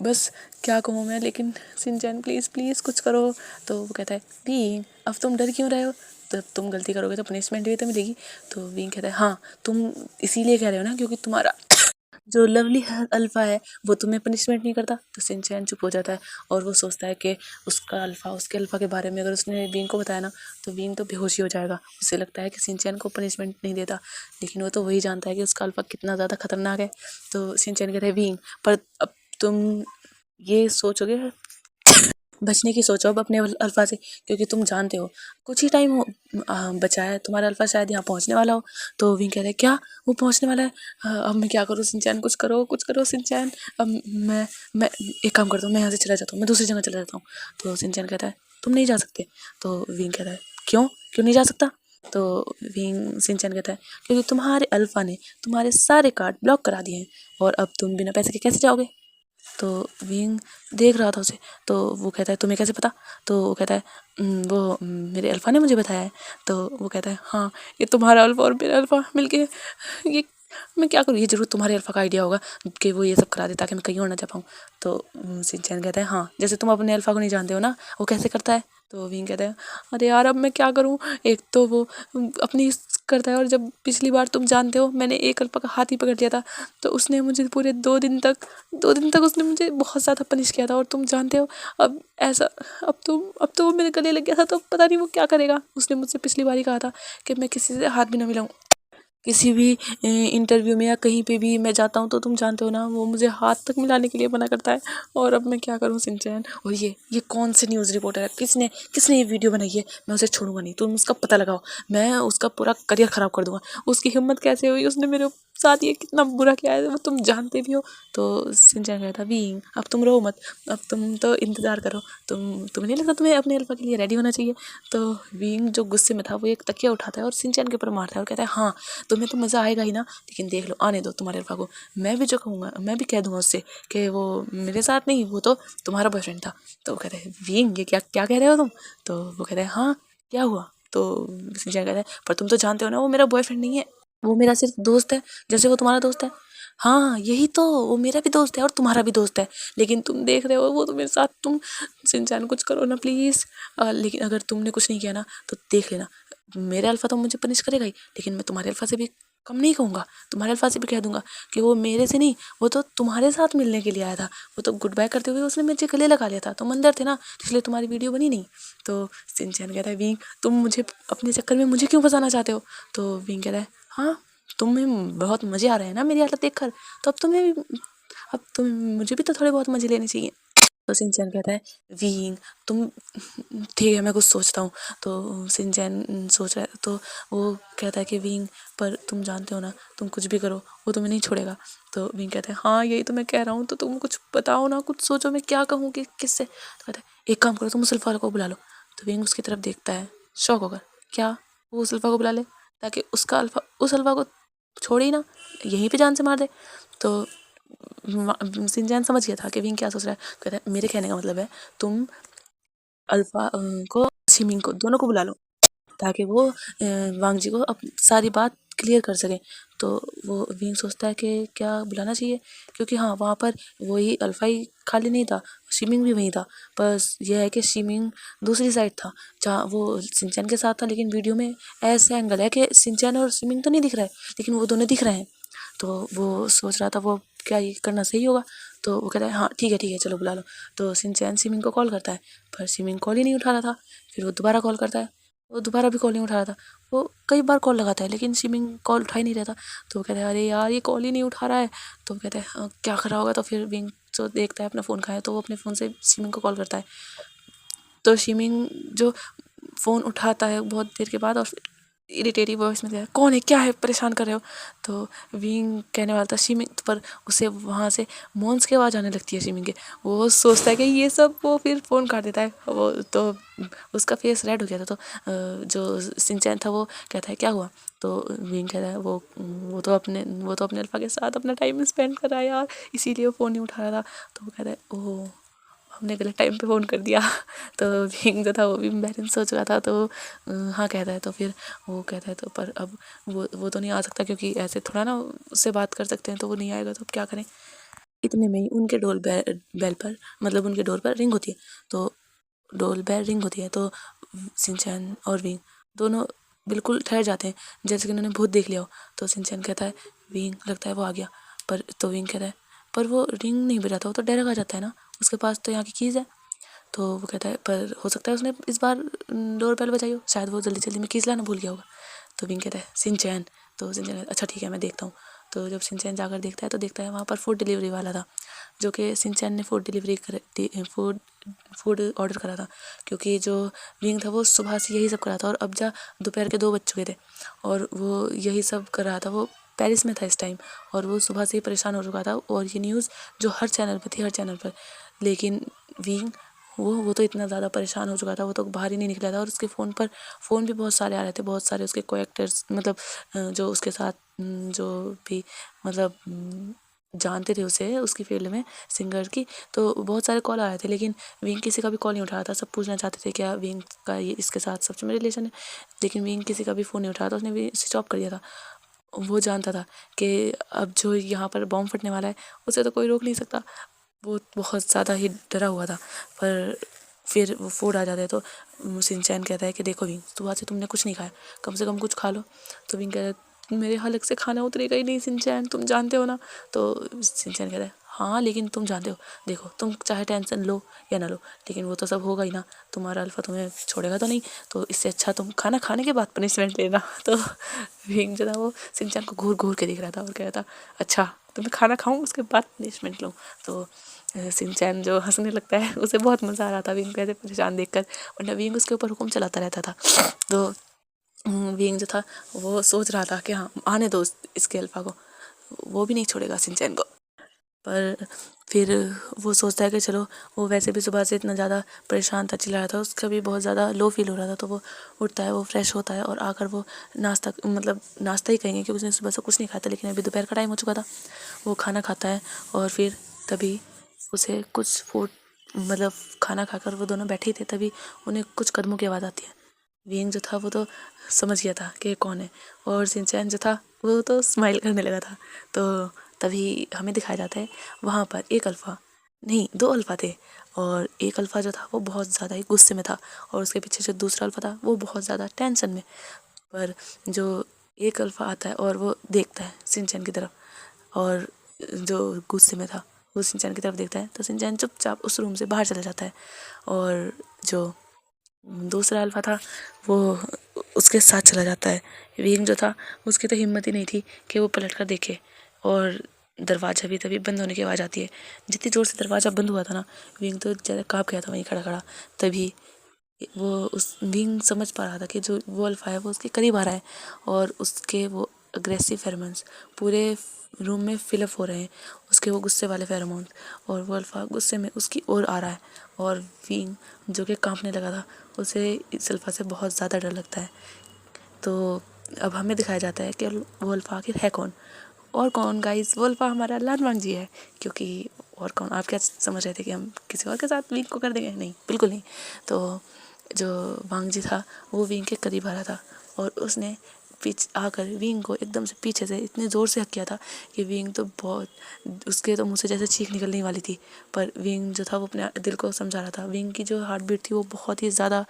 बस क्या कहूँ मैं, लेकिन सिंचैन प्लीज़ प्लीज़ कुछ करो। तो वो कहता है बीइंग अब तुम डर क्यों रहे हो, तो तुम गलती करोगे तो पनिशमेंट भी तो मिलेगी। तो बीइंग कहता है हाँ, तुम इसीलिए कह रहे हो ना क्योंकि तुम्हारा जो लवली अल्फा है वो तुम्हें पनिशमेंट नहीं करता। तो सिंचैन चुप हो जाता है, और वो सोचता है कि उसके अल्फा के बारे में अगर उसने बीइंग को बताया ना, तो बीइंग तो बेहोश ही हो जाएगा। उसे लगता है कि सिंचैन को पनिशमेंट नहीं देता, लेकिन वो तो वही जानता है कि उसका अल्फा कितना ज़्यादा खतरनाक है। तो सिंचैन कहता है बीइंग पर अब तुम ये सोचोगे बचने की सोचो अब अपने अल्फा से, क्योंकि तुम जानते हो कुछ ही टाइम बचा है, तुम्हारा अल्फा शायद यहाँ पहुँचने वाला हो। तो विंग कह रहे क्या वो पहुँचने वाला है? अब मैं क्या करूँ शिनचैन, कुछ करो शिनचैन। अब मैं एक काम करता हूँ, मैं यहाँ से चला जाता हूँ, मैं दूसरी जगह चला जाता हूँ। तो शिनचैन कहता है तुम नहीं जा सकते। तो विंग कहता है क्यों क्यों नहीं जा सकता? तो विंग शिनचैन कहता है क्योंकि तुम्हारे अल्फा ने तुम्हारे सारे कार्ड ब्लॉक करा दिए हैं, और अब तुम बिना पैसे के कैसे जाओगे? तो विंग देख रहा था उसे। तो वो कहता है तुम्हें कैसे पता? तो वो कहता है वो मेरे अल्फ़ा ने मुझे बताया है। तो वो कहता है हाँ, ये तुम्हारा अल्फ़ा और मेरा अल्फ़ा मिलके ये मैं क्या करूँ, ये ज़रूर तुम्हारे अल्फ़ा का आइडिया होगा कि वो ये सब करा दे ताकि मैं कहीं और ना जा पाऊँ। तो शिनचैन कहता है हाँ, जैसे तुम अपने अल्फ़ा को नहीं जानते हो ना, वो कैसे करता है? तो विंग कहता है अरे यार अब मैं क्या करूँ, एक तो वो अपनी करता है, और जब पिछली बार तुम जानते हो मैंने एक अल्फ़ा का हाथ ही पकड़ लिया था, तो उसने मुझे पूरे 2 दिन तक उसने मुझे बहुत ज़्यादा पनिश किया था, और तुम जानते हो अब ऐसा अब तो वो मेरे गले लग गया था, तो पता नहीं वो क्या करेगा। उसने मुझसे पिछली बार ही कहा था कि मैं किसी से हाथ भी ना मिलाऊं, किसी भी इंटरव्यू में या कहीं पे भी मैं जाता हूँ, तो तुम जानते हो ना वो मुझे हाथ तक मिलाने के लिए मना करता है। और अब मैं क्या करूँ शिनचैन? और ये कौन से न्यूज़ रिपोर्टर है, किसने किसने ये वीडियो बनाई है? मैं उसे छोड़ूंगा नहीं, तुम उसका पता लगाओ, मैं उसका पूरा करियर ख़राब कर दूंगा। उसकी हिम्मत कैसे हुई, उसने मेरे साथ ये कितना बुरा किया है वो तुम जानते भी हो। तो शिनचैन कहता विंग अब तुम रो मत, अब तुम तो इंतज़ार करो, तुम्हें नहीं लगता तुम्हें अपने अल्फा के लिए रेडी होना चाहिए? तो विंग जो गुस्से में था वो एक तकिया उठाता है और शिनचैन के ऊपर मारता है और कहता है हाँ, तुम्हें तो मज़ा आएगा ही ना, लेकिन देख लो आने दो तुम्हारे अल्फा को, मैं भी जो कहूँगा मैं भी कह दूंगा उससे कि वो मेरे साथ नहीं, वो तो तुम्हारा बॉयफ्रेंड था। तो वो कहते हैं विंग ये क्या क्या कह रहे हो तुम? तो वो कहते हैं हाँ क्या हुआ? तो शिनचैन कहता है पर तुम तो जानते हो ना वो मेरा बॉयफ्रेंड नहीं है, वो मेरा सिर्फ दोस्त है, जैसे वो तुम्हारा दोस्त है। हाँ यही तो, वो मेरा भी दोस्त है और तुम्हारा भी दोस्त है, लेकिन तुम देख रहे हो वो तो मेरे साथ तुम शिनचैन कुछ करो ना प्लीज़। लेकिन अगर तुमने कुछ नहीं किया ना तो देख लेना, मेरे अल्फा तो मुझे पनिश करेगा ही, लेकिन मैं तुम्हारे अल्फा से भी कम नहीं कहूँगा, तुम्हारे अल्फा से भी कह दूंगा कि वो मेरे से नहीं, वो तो तुम्हारे साथ मिलने के लिए आया था, वो तो गुड बाय करते हुए उसने मुझे गले लगा लिया था, तुम अंदर थे ना, इसलिए तुम्हारी वीडियो बनी नहीं। तो शिनचैन कहता है विंग तुम मुझे अपने चक्कर में मुझे क्यों फंसाना चाहते हो? तो विंग कहता है हाँ, तुम्हें बहुत मज़े आ रहे हैं ना मेरी हालत देखकर, तो अब तुम मुझे भी तो थोड़े बहुत मज़े लेने चाहिए। तो शिनचैन कहता है विंग तुम ठीक है मैं कुछ सोचता हूँ। तो शिनचैन सोच रहा है, तो वो कहता है कि विंग पर तुम जानते हो ना तुम कुछ भी करो वो तुम्हें नहीं छोड़ेगा। तो विंग कहता है हाँ यही तो मैं कह रहा हूँ, तो तुम कुछ बताओ ना, कुछ सोचो मैं क्या कहूँ कि किससे। तो कहता है एक काम करो तुम उस अल्फा को बुला लो। तो विंग उसकी तरफ देखता है शौक होकर, क्या वो उस अल्फा को बुला ले ताकि उसका अल्फा उस अल्फा को छोड़े ही ना, यहीं पे जान से मार दे। तो शिनचैन समझ गया था कि विंग क्या सोच रहा है। कहता है मेरे कहने का मतलब है तुम अल्फा को सिमिंग को दोनों को बुला लो ताकि वो वांग जी को अब सारी बात क्लियर कर सकें। तो वो विंग सोचता है कि क्या बुलाना चाहिए, क्योंकि हाँ वहाँ पर वही अल्फा ही खाली नहीं था, शिमिंग भी वहीं था, बस यह है कि शिमिंग दूसरी साइड था जहाँ वो शिनचैन के साथ था, लेकिन वीडियो में ऐसा एंगल है कि शिनचैन और शिमिंग तो नहीं दिख रहा है लेकिन वो दोनों दिख रहे हैं। तो वो सोच रहा था वो क्या ये करना सही होगा। तो वो कहता है हाँ ठीक है चलो बुला लो। तो शिनचैन शिमिंग को कॉल करता है पर शिमिंग कॉल ही नहीं उठा रहा था। फिर वो दोबारा कॉल करता है, वो दोबारा भी कॉल नहीं उठा रहा था। वो कई बार कॉल लगाता है लेकिन शिमिंग कॉल उठा ही नहीं रहा था। तो वो कहता है अरे यार ये कॉल ही नहीं उठा रहा है। तो वो कहता है क्या कर रहा होगा? तो फिर विंग जो देखता है अपना फ़ोन कहाँ है, तो वो अपने फ़ोन से शिमिंग को कॉल करता है। तो शिमिंग जो फ़ोन उठाता है बहुत देर के बाद और इरिटेटिव वॉइस में कहता है कौन है, क्या है, परेशान कर रहे हो? तो विंग कहने वाला था शिमिंग, पर उसे वहाँ से मोन्स की आवाज़ आने लगती है शिमिंग के। वो सोचता है कि ये सब, वो फिर फ़ोन काट देता है। वो तो उसका फेस रेड हो गया था। तो जो शिनचैन था वो कहता है क्या हुआ? तो विंग कहता है वो तो अपने अल्फा के साथ अपना टाइम स्पेंड कर रहा है यार, इसीलिए वो फ़ोन नहीं उठा रहा था। तो वो कहता है ओह हमने गलत टाइम पे फ़ोन कर दिया। तो विंग जो था वो भी एम्बैरेस हो चुका था। तो हाँ कहता है। तो फिर वो कहता है तो पर अब वो तो नहीं आ सकता क्योंकि ऐसे थोड़ा ना उससे बात कर सकते हैं, तो वो नहीं आएगा तो अब क्या करें। इतने में ही उनके बेल पर मतलब उनके डोर पर रिंग होती है। तो डोर बेल रिंग होती है तो शिनचैन और विंग दोनों बिल्कुल ठहर जाते हैं जैसे कि उन्होंने भूत देख लिया हो। तो शिनचैन कहता है विंग लगता है वो आ गया। पर तो विंग कहता है पर वो रिंग नहीं बजाता, वो तो डायरेक्ट आ जाता है ना, उसके पास तो यहाँ की कीज़ है। तो वो कहता है पर हो सकता है उसने इस बार डोर बेल बजाई हो, शायद वो जल्दी जल्दी में कीज़ लाना भूल गया होगा। तो विंग कहता है शिनचैन। तो शिनचैन कहता है अच्छा ठीक है मैं देखता हूँ। तो जब शिनचैन जाकर देखता है तो देखता है वहाँ पर फूड डिलीवरी वाला था, जो कि शिनचैन ने फूड ऑर्डर करा था, क्योंकि जो विंग था वो सुबह से यही सब कर रहा था और अब दोपहर के 2 बज चुके थे और वो यही सब कर रहा था। वो पेरिस में था इस टाइम और वो सुबह से ही परेशान हो चुका था और ये न्यूज़ जो हर चैनल पर, लेकिन विंग वो तो इतना ज़्यादा परेशान हो चुका था, वो तो बाहर ही नहीं निकला था और उसके फ़ोन भी बहुत सारे आ रहे थे, बहुत सारे उसके को एक्टर्स, मतलब जो उसके साथ जो भी मतलब जानते थे उसे उसकी फील्ड में सिंगर की, तो बहुत सारे कॉल आ रहे थे, लेकिन विंग किसी का भी कॉल नहीं उठा रहा था। सब पूछना चाहते थे क्या विंग का ये इसके साथ सच में रिलेशन है, लेकिन विंग किसी का भी फ़ोन नहीं उठा रहा था, उसने भी स्विच ऑफ कर दिया था। वो जानता था कि अब जो यहाँ पर बॉम्ब फटने वाला है उसे तो कोई रोक नहीं सकता। वो बहुत ज़्यादा ही डरा हुआ था, पर फिर वो फूड आ जाता है तो शिनचैन कहता है कि देखो विंग, सुबह से तुमने कुछ नहीं खाया, कम से कम कुछ खा लो। तो विंग कहता है मेरे हलक से खाना उतरेगा ही नहीं शिनचैन, तुम जानते हो ना। तो शिनचैन कहता है हाँ लेकिन तुम जानते हो, देखो तुम चाहे टेंशन लो या ना लो, लेकिन वो तो सब होगा ही ना, तुम्हारा अल्फा तुम्हें छोड़ेगा तो नहीं, तो इससे अच्छा तुम खाना खाने के बाद पनिशमेंट लेना। तो विंग जो था वो शिनचैन को घूर घूर के दिख रहा था और कह रहा था अच्छा तो मैं खाना खाऊं उसके बाद पनिशमेंट लूँ। तो शिनचैन जो हंसने लगता है उसे बहुत मज़ा आ रहा था विंग को ऐसे परेशान देखकर, वरना विंग उसके ऊपर हुक्म चलाता रहता था। तो विंग जो था वो सोच रहा था कि हाँ आने दो इसके अल्फा को, वो भी नहीं छोड़ेगा शिनचैन को। पर फिर वो सोचता है कि चलो, वो वैसे भी सुबह से इतना ज़्यादा परेशान था, चिल्ला रहा था, उसका भी बहुत ज़्यादा लो फील हो रहा था, तो वो उठता है, वो फ्रेश होता है और आकर वो नाश्ता ही कहेंगे क्योंकि उसने सुबह से कुछ नहीं खाया था, लेकिन अभी दोपहर का टाइम हो चुका था। वो खाना खाता है और फिर तभी उसे कुछ फूड खाना खाकर वो दोनों बैठे ही थे, तभी उन्हें कुछ कदमों की आवाज़ आती है। विंग जो था वो तो समझ गया था कि कौन है, और शिनचैन जो था वो तो स्माइल करने लगा था। तो तभी हमें दिखाया जाता है वहाँ पर एक अल्फ़ा नहीं 2 अल्फ़ा थे, और एक अल्फ़ा जो था वो बहुत ज़्यादा ही गुस्से में था और उसके पीछे जो दूसरा अल्फ़ा था वो बहुत ज़्यादा टेंशन में। पर जो एक अल्फ़ा आता है और वो देखता है शिनचैन की तरफ, और जो गुस्से में था वो शिनचैन की तरफ देखता है, तो शिनचैन चुपचाप उस रूम से बाहर चला जाता है। और जो दूसरा अल्फ़ा था वो उसके साथ चला जाता है। विंग जो था उसकी तो हिम्मत ही नहीं थी कि वो पलट कर देखे, और दरवाज़ा भी तभी बंद होने की आवाज़ आती है। जितनी ज़ोर से दरवाज़ा बंद हुआ था ना, विंग तो ज़्यादा काँप गया था वहीं खड़ा खड़ा। तभी वो उस विंग समझ पा रहा था कि जो वो अल्फ़ा है वो उसके करीब आ रहा है, और उसके वो अग्रेसिव फेरोमोन्स पूरे रूम में फिलअप हो रहे हैं, उसके वो गुस्से वाले फेरोमोन्स, और वो अल्फ़ा गुस्से में उसकी ओर आ रहा है। और विंग जो कि कांपने लगा था, उसे इस अल्फ़ा से बहुत ज़्यादा डर लगता है। तो अब हमें दिखाया जाता है कि वो अल्फ़ा आखिर है कौन, और कौन गाइस, वो अल्फ़ा हमारा लानवांग जी है। क्योंकि और कौन, आप क्या समझ रहे थे कि हम किसी और के साथ विंग को कर देंगे? नहीं, बिल्कुल नहीं। तो जो वांग जी था वो विंग के करीब आ रहा था और उसने आकर विंग को एकदम से पीछे से इतने ज़ोर से हक किया था कि विंग तो बहुत, उसके तो मुँह से जैसे चीख निकलने वाली थी। पर विंग जो था वो अपने दिल को समझा रहा था। विंग की जो हार्ट बीट थी वो बहुत ही ज़्यादा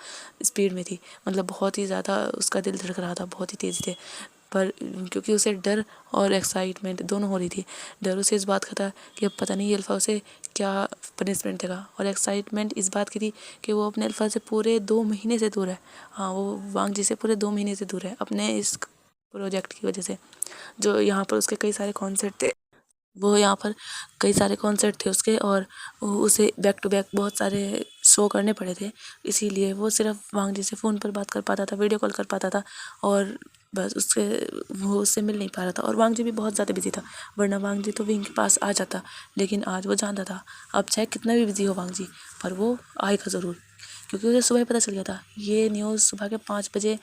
स्पीड में थी, बहुत ही ज़्यादा उसका दिल धड़क रहा था, बहुत ही तेज़ थे। पर क्योंकि उसे डर और एक्साइटमेंट दोनों हो रही थी। डर उसे इस बात का था कि अब पता नहीं ये अल्फ़ा उसे क्या पनिशमेंट देगा, और एक्साइटमेंट इस बात की थी कि वो अपने अल्फ़ा से पूरे 2 महीने से दूर है। हाँ, वो वांग जी से पूरे 2 महीने से दूर है अपने इस प्रोजेक्ट की वजह से। जो यहाँ पर उसके कई सारे कॉन्सर्ट थे, वो यहाँ पर कई सारे कॉन्सर्ट थे उसके, और उसे बैक टू बैक बहुत सारे शो करने पड़े थे, इसीलिए वो सिर्फ वांग जी से फ़ोन पर बात कर पाता था, वीडियो कॉल कर पाता था, और बस वो उससे मिल नहीं पा रहा था। और वांग जी भी बहुत ज़्यादा बिजी था, वरना वांग जी तो विंग के पास आ जाता, लेकिन आज वो जानता था अब चाहे कितना भी बिजी हो वांग जी, पर वो आएगा ज़रूर, क्योंकि उसे सुबह ही पता चल गया था। ये न्यूज़ सुबह के 5 बजे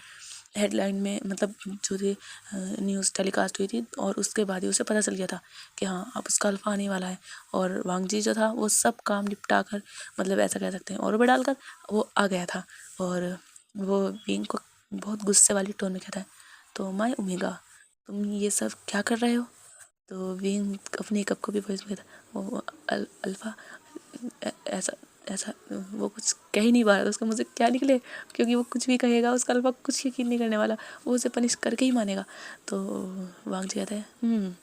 हेडलाइन में जो थी न्यूज़ टेलीकास्ट हुई थी, और उसके बाद ही उसे पता चल गया था कि हाँ अब उसका अल्फ़ा आने वाला है। और वांग जी जो था वो सब काम निपटा कर, ऐसा कह सकते हैं और डालकर वो आ गया था, और वो विंग को बहुत गुस्से वाली टोन में कहता है, तो माय ओमेगा तुम ये सब क्या कर रहे हो? तो विंग अपनी कप को भी वॉइस में कहता, वो अल्फ़ा ऐसा ऐसा वो कुछ कह ही नहीं पा रहा था, उसका मुझे क्या निकले, क्योंकि वो कुछ भी कहेगा उसका अल्फ़ा कुछ यकीन नहीं करने वाला, वो उसे पनिश करके ही मानेगा। तो वांग जी कहते हैं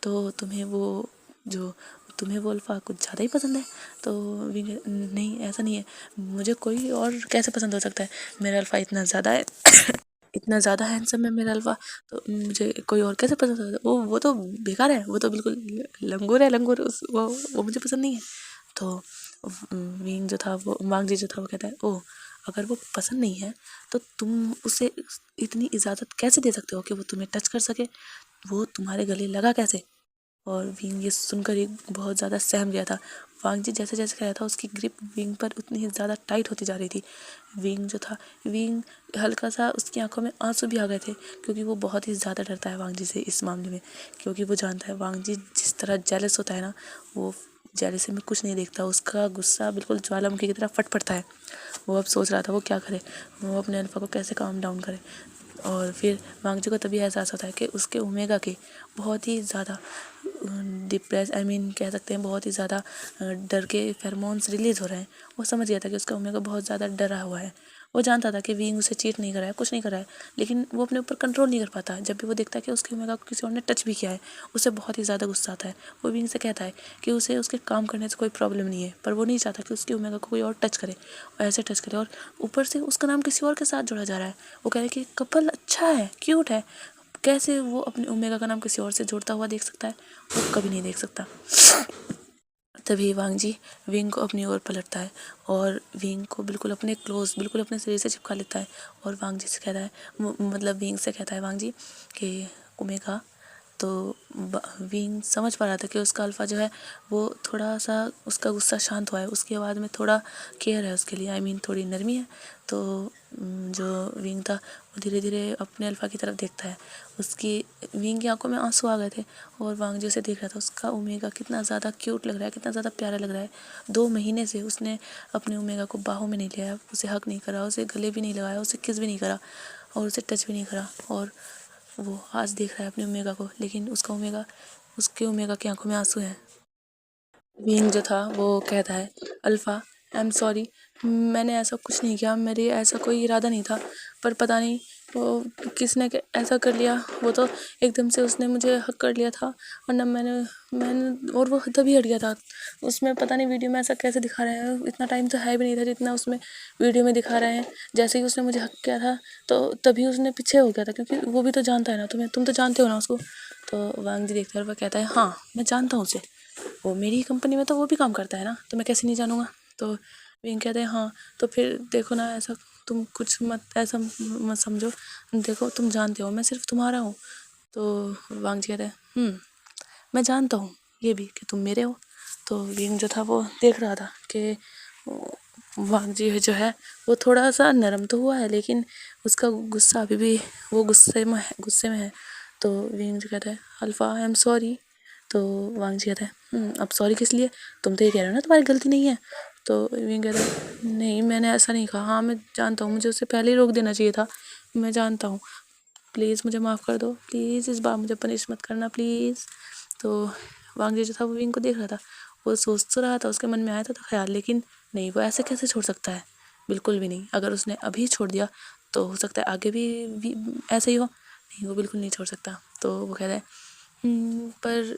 तो तुम्हें वो अल्फ़ा कुछ ज़्यादा ही पसंद है? तो विंग नहीं ऐसा नहीं है, मुझे कोई और कैसे पसंद हो सकता है, मेरा अल्फ़ा इतना ज़्यादा है इतना ज़्यादा हैंडसम है मेरा अल्फा, तो मुझे कोई और कैसे पसंद होता? वो तो बेकार है, वो तो बिल्कुल लंगूर है, लंगूर। वो मुझे पसंद नहीं है। तो विंग जो था वो वांग जी जो था वो कहता है, ओह अगर वो पसंद नहीं है तो तुम उसे इतनी इजाज़त कैसे दे सकते हो कि वो तुम्हें टच कर सके? वो तुम्हारे गले लगा कैसे? और विंग ये सुनकर ही बहुत ज़्यादा सहम गया था। वांग जी जैसे जैसे कह रहा था उसकी ग्रिप विंग पर उतनी ही ज़्यादा टाइट होती जा रही थी। विंग जो था, विंग हल्का सा उसकी आंखों में आंसू भी आ गए थे, क्योंकि वो बहुत ही ज़्यादा डरता है वांग जी से इस मामले में। क्योंकि वो जानता है वांग जी जिस तरह जेलस होता है ना, वो जेलसी में कुछ नहीं देखता, उसका गुस्सा बिल्कुल ज्वालामुखी की तरह फट पड़ता है। वो अब सोच रहा था वो क्या करे, वो अपने अल्फा को कैसे काम डाउन करे। और फिर वांग जी को तभी एहसास होता है कि उसके ओमेगा के बहुत ही ज़्यादा डिप्रेस कह सकते हैं बहुत ही ज़्यादा डर के फेरोमोन्स रिलीज़ हो रहे हैं। वो समझ गया था कि उसका ओमेगा बहुत ज़्यादा डरा हुआ है। वो जानता था कि विंग उसे चीट नहीं करा है, कुछ नहीं करा है, लेकिन वो अपने ऊपर कंट्रोल नहीं कर पाता। जब भी वो देखता है कि उसके ओमेगा को किसी और ने टच भी किया है, उसे बहुत ही ज़्यादा गुस्सा आता है। वो विंग से कहता है कि उसे उसके काम करने से कोई प्रॉब्लम नहीं है, पर वो नहीं चाहता कि उसके ओमेगा को कोई और टच करे, और ऐसे टच करे, और ऊपर से उसका नाम किसी और के साथ जोड़ा जा रहा है। वो कह रहे कि कपल अच्छा है, क्यूट है, कैसे वो अपने ओमेगा का नाम किसी और से जोड़ता हुआ देख सकता है? वो कभी नहीं देख सकता। तभी वांग जी विंग को अपनी ओर पलटता है और विंग को बिल्कुल अपने क्लोज, बिल्कुल अपने शरीर से चिपका लेता है और वांग जी से कहता है, मतलब विंग से कहता है वांग जी कि ओमेगा। तो विंग समझ पा रहा था कि उसका अल्फा जो है वो थोड़ा सा उसका गुस्सा शांत हुआ है, उसकी आवाज़ में थोड़ा केयर है उसके लिए, थोड़ी नरमी है। तो जो विंग था वो धीरे धीरे अपने अल्फा की तरफ देखता है। उसकी विंग की आंखों में आंसू आ गए थे और वांग जो उसे देख रहा था, उसका ओमेगा कितना ज़्यादा क्यूट लग रहा है, कितना ज़्यादा प्यारा लग रहा है। 2 महीने से उसने अपने ओमेगा को बाहों में नहीं लिया, उसे हक नहीं करा, उसे गले भी नहीं लगाया, उसे किस भी नहीं करा और उसे टच भी नहीं करा। और वो आज देख रहा है अपने ओमेगा को, लेकिन उसके ओमेगा की आंखों में आंसू हैं। विंग जो था वो कहता है, अल्फ़ा आई एम सॉरी, मैंने ऐसा कुछ नहीं किया, मेरे ऐसा कोई इरादा नहीं था, पर पता नहीं वो किसने ऐसा कर लिया। वो तो एकदम से उसने मुझे हक कर लिया था, वरना मैंने और वो तभी हट गया था। उसमें पता नहीं वीडियो में ऐसा कैसे दिखा रहे हैं, इतना टाइम तो है भी नहीं था जितना उसमें वीडियो में दिखा रहे हैं। जैसे ही उसने मुझे हक किया था तो तभी उसने पीछे हो गया था, क्योंकि वो भी तो जानता है ना तुम तो जानते हो ना उसको। तो वांग जी देखते हुए कहता है, हाँ मैं जानता हूँ उसे, वो मेरी कंपनी में तो वो भी काम करता है ना, तो मैं कैसे नहीं जानूँगा। तो विंग कहते हैं, हाँ तो फिर देखो ना, ऐसा तुम कुछ ऐसा मत समझो, देखो तुम जानते हो मैं सिर्फ तुम्हारा हूँ। तो वांग जी कहते हैं, मैं जानता हूँ ये भी कि तुम मेरे हो। तो विंग जो था वो देख रहा था कि वांग जी जो है वो थोड़ा सा नरम तो हुआ है, लेकिन उसका गुस्सा अभी भी वो गुस्से में है। तो विंग जो कहता है, अल्फ़ा आई एम सॉरी। तो वांग जी कहता है, अब सॉरी किस लिए, तुम तो ये कह रहे हो ना तुम्हारी गलती नहीं है। तो विंग कहता है, नहीं मैंने ऐसा नहीं कहा, हाँ मैं जानता हूँ, मुझे उससे पहले ही रोक देना चाहिए था, मैं जानता हूँ, प्लीज़ मुझे माफ़ कर दो, प्लीज़ इस बार मुझे पनिश मत करना प्लीज़। तो वांग जी जो था वो विंग को देख रहा था, वो सोच तो रहा था, उसके मन में आया था तो ख्याल, लेकिन नहीं, वो ऐसे कैसे छोड़ सकता है, बिल्कुल भी नहीं। अगर उसने अभी छोड़ दिया तो हो सकता है आगे भी ऐसे ही हो, नहीं वो बिल्कुल नहीं छोड़ सकता। तो वो कहता है, पर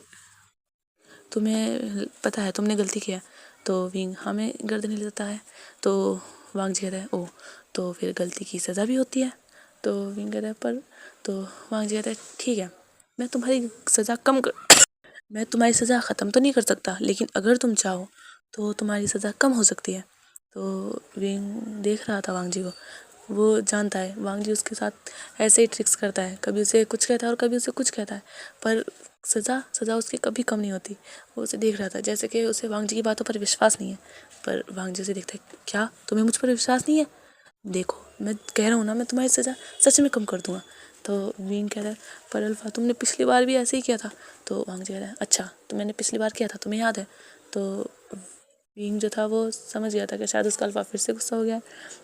तुम्हें पता है तुमने गलती किया। तो विंग हमें गर्दन हिल जाता है। तो वांग जी कहता है, ओह तो फिर गलती की सज़ा भी होती है। तो विंग कहता है, पर तो वांग जी कहता है, ठीक है मैं तुम्हारी सज़ा मैं तुम्हारी सज़ा ख़त्म तो नहीं कर सकता, लेकिन अगर तुम चाहो तो तुम्हारी सज़ा कम हो सकती है। तो विंग देख रहा था वांग जी को, वो जानता है वांग जी उसके साथ ऐसे ही ट्रिक्स करता है, कभी उसे कुछ कहता है और कभी उसे कुछ कहता है, पर सज़ा उसकी कभी कम नहीं होती। वो उसे देख रहा था जैसे कि उसे वांग जी की बातों पर विश्वास नहीं है, पर वांग जी उसे देखता है, क्या तुम्हें मुझ पर विश्वास नहीं है, देखो मैं कह रहा हूँ ना मैं तुम्हारी सज़ा सच में कम कर दूँगा। तो विंग कह रहा है, पर अल्फ़ा तुमने पिछली बार भी ऐसे ही किया था। तो वांग जी कह रहा है, अच्छा तो मैंने पिछली बार किया था, तुम्हें याद है। तो विंग जो था वो समझ गया था कि शायद उसका अल्फ़ा फिर से गुस्सा हो गया।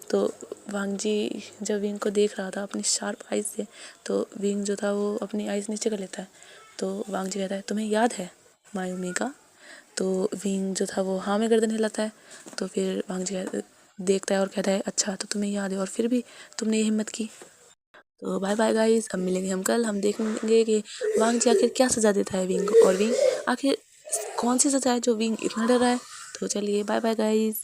तो वांग जी जब विंग को देख रहा था अपनी शार्प आइज़ से, तो विंग जो था वो अपनी आइज़ नीचे कर लेता है। तो वांग जी कहता है, तुम्हें याद है माय ओमेगा। तो विंग जो था वो हाँ में गर्दन हिलाता है। तो फिर वांग जी देखता है और कहता है, अच्छा तो तुम्हें याद है और फिर भी तुमने ये हिम्मत की। तो बाय बाय गाइस, अब मिलेंगे हम कल, हम देखेंगे कि वांग जी आखिर क्या सज़ा देता है विंग को, और विंग आखिर कौन सी सज़ा है जो विंग इतना डर रहा है। तो चलिए बाय बाय गाइस।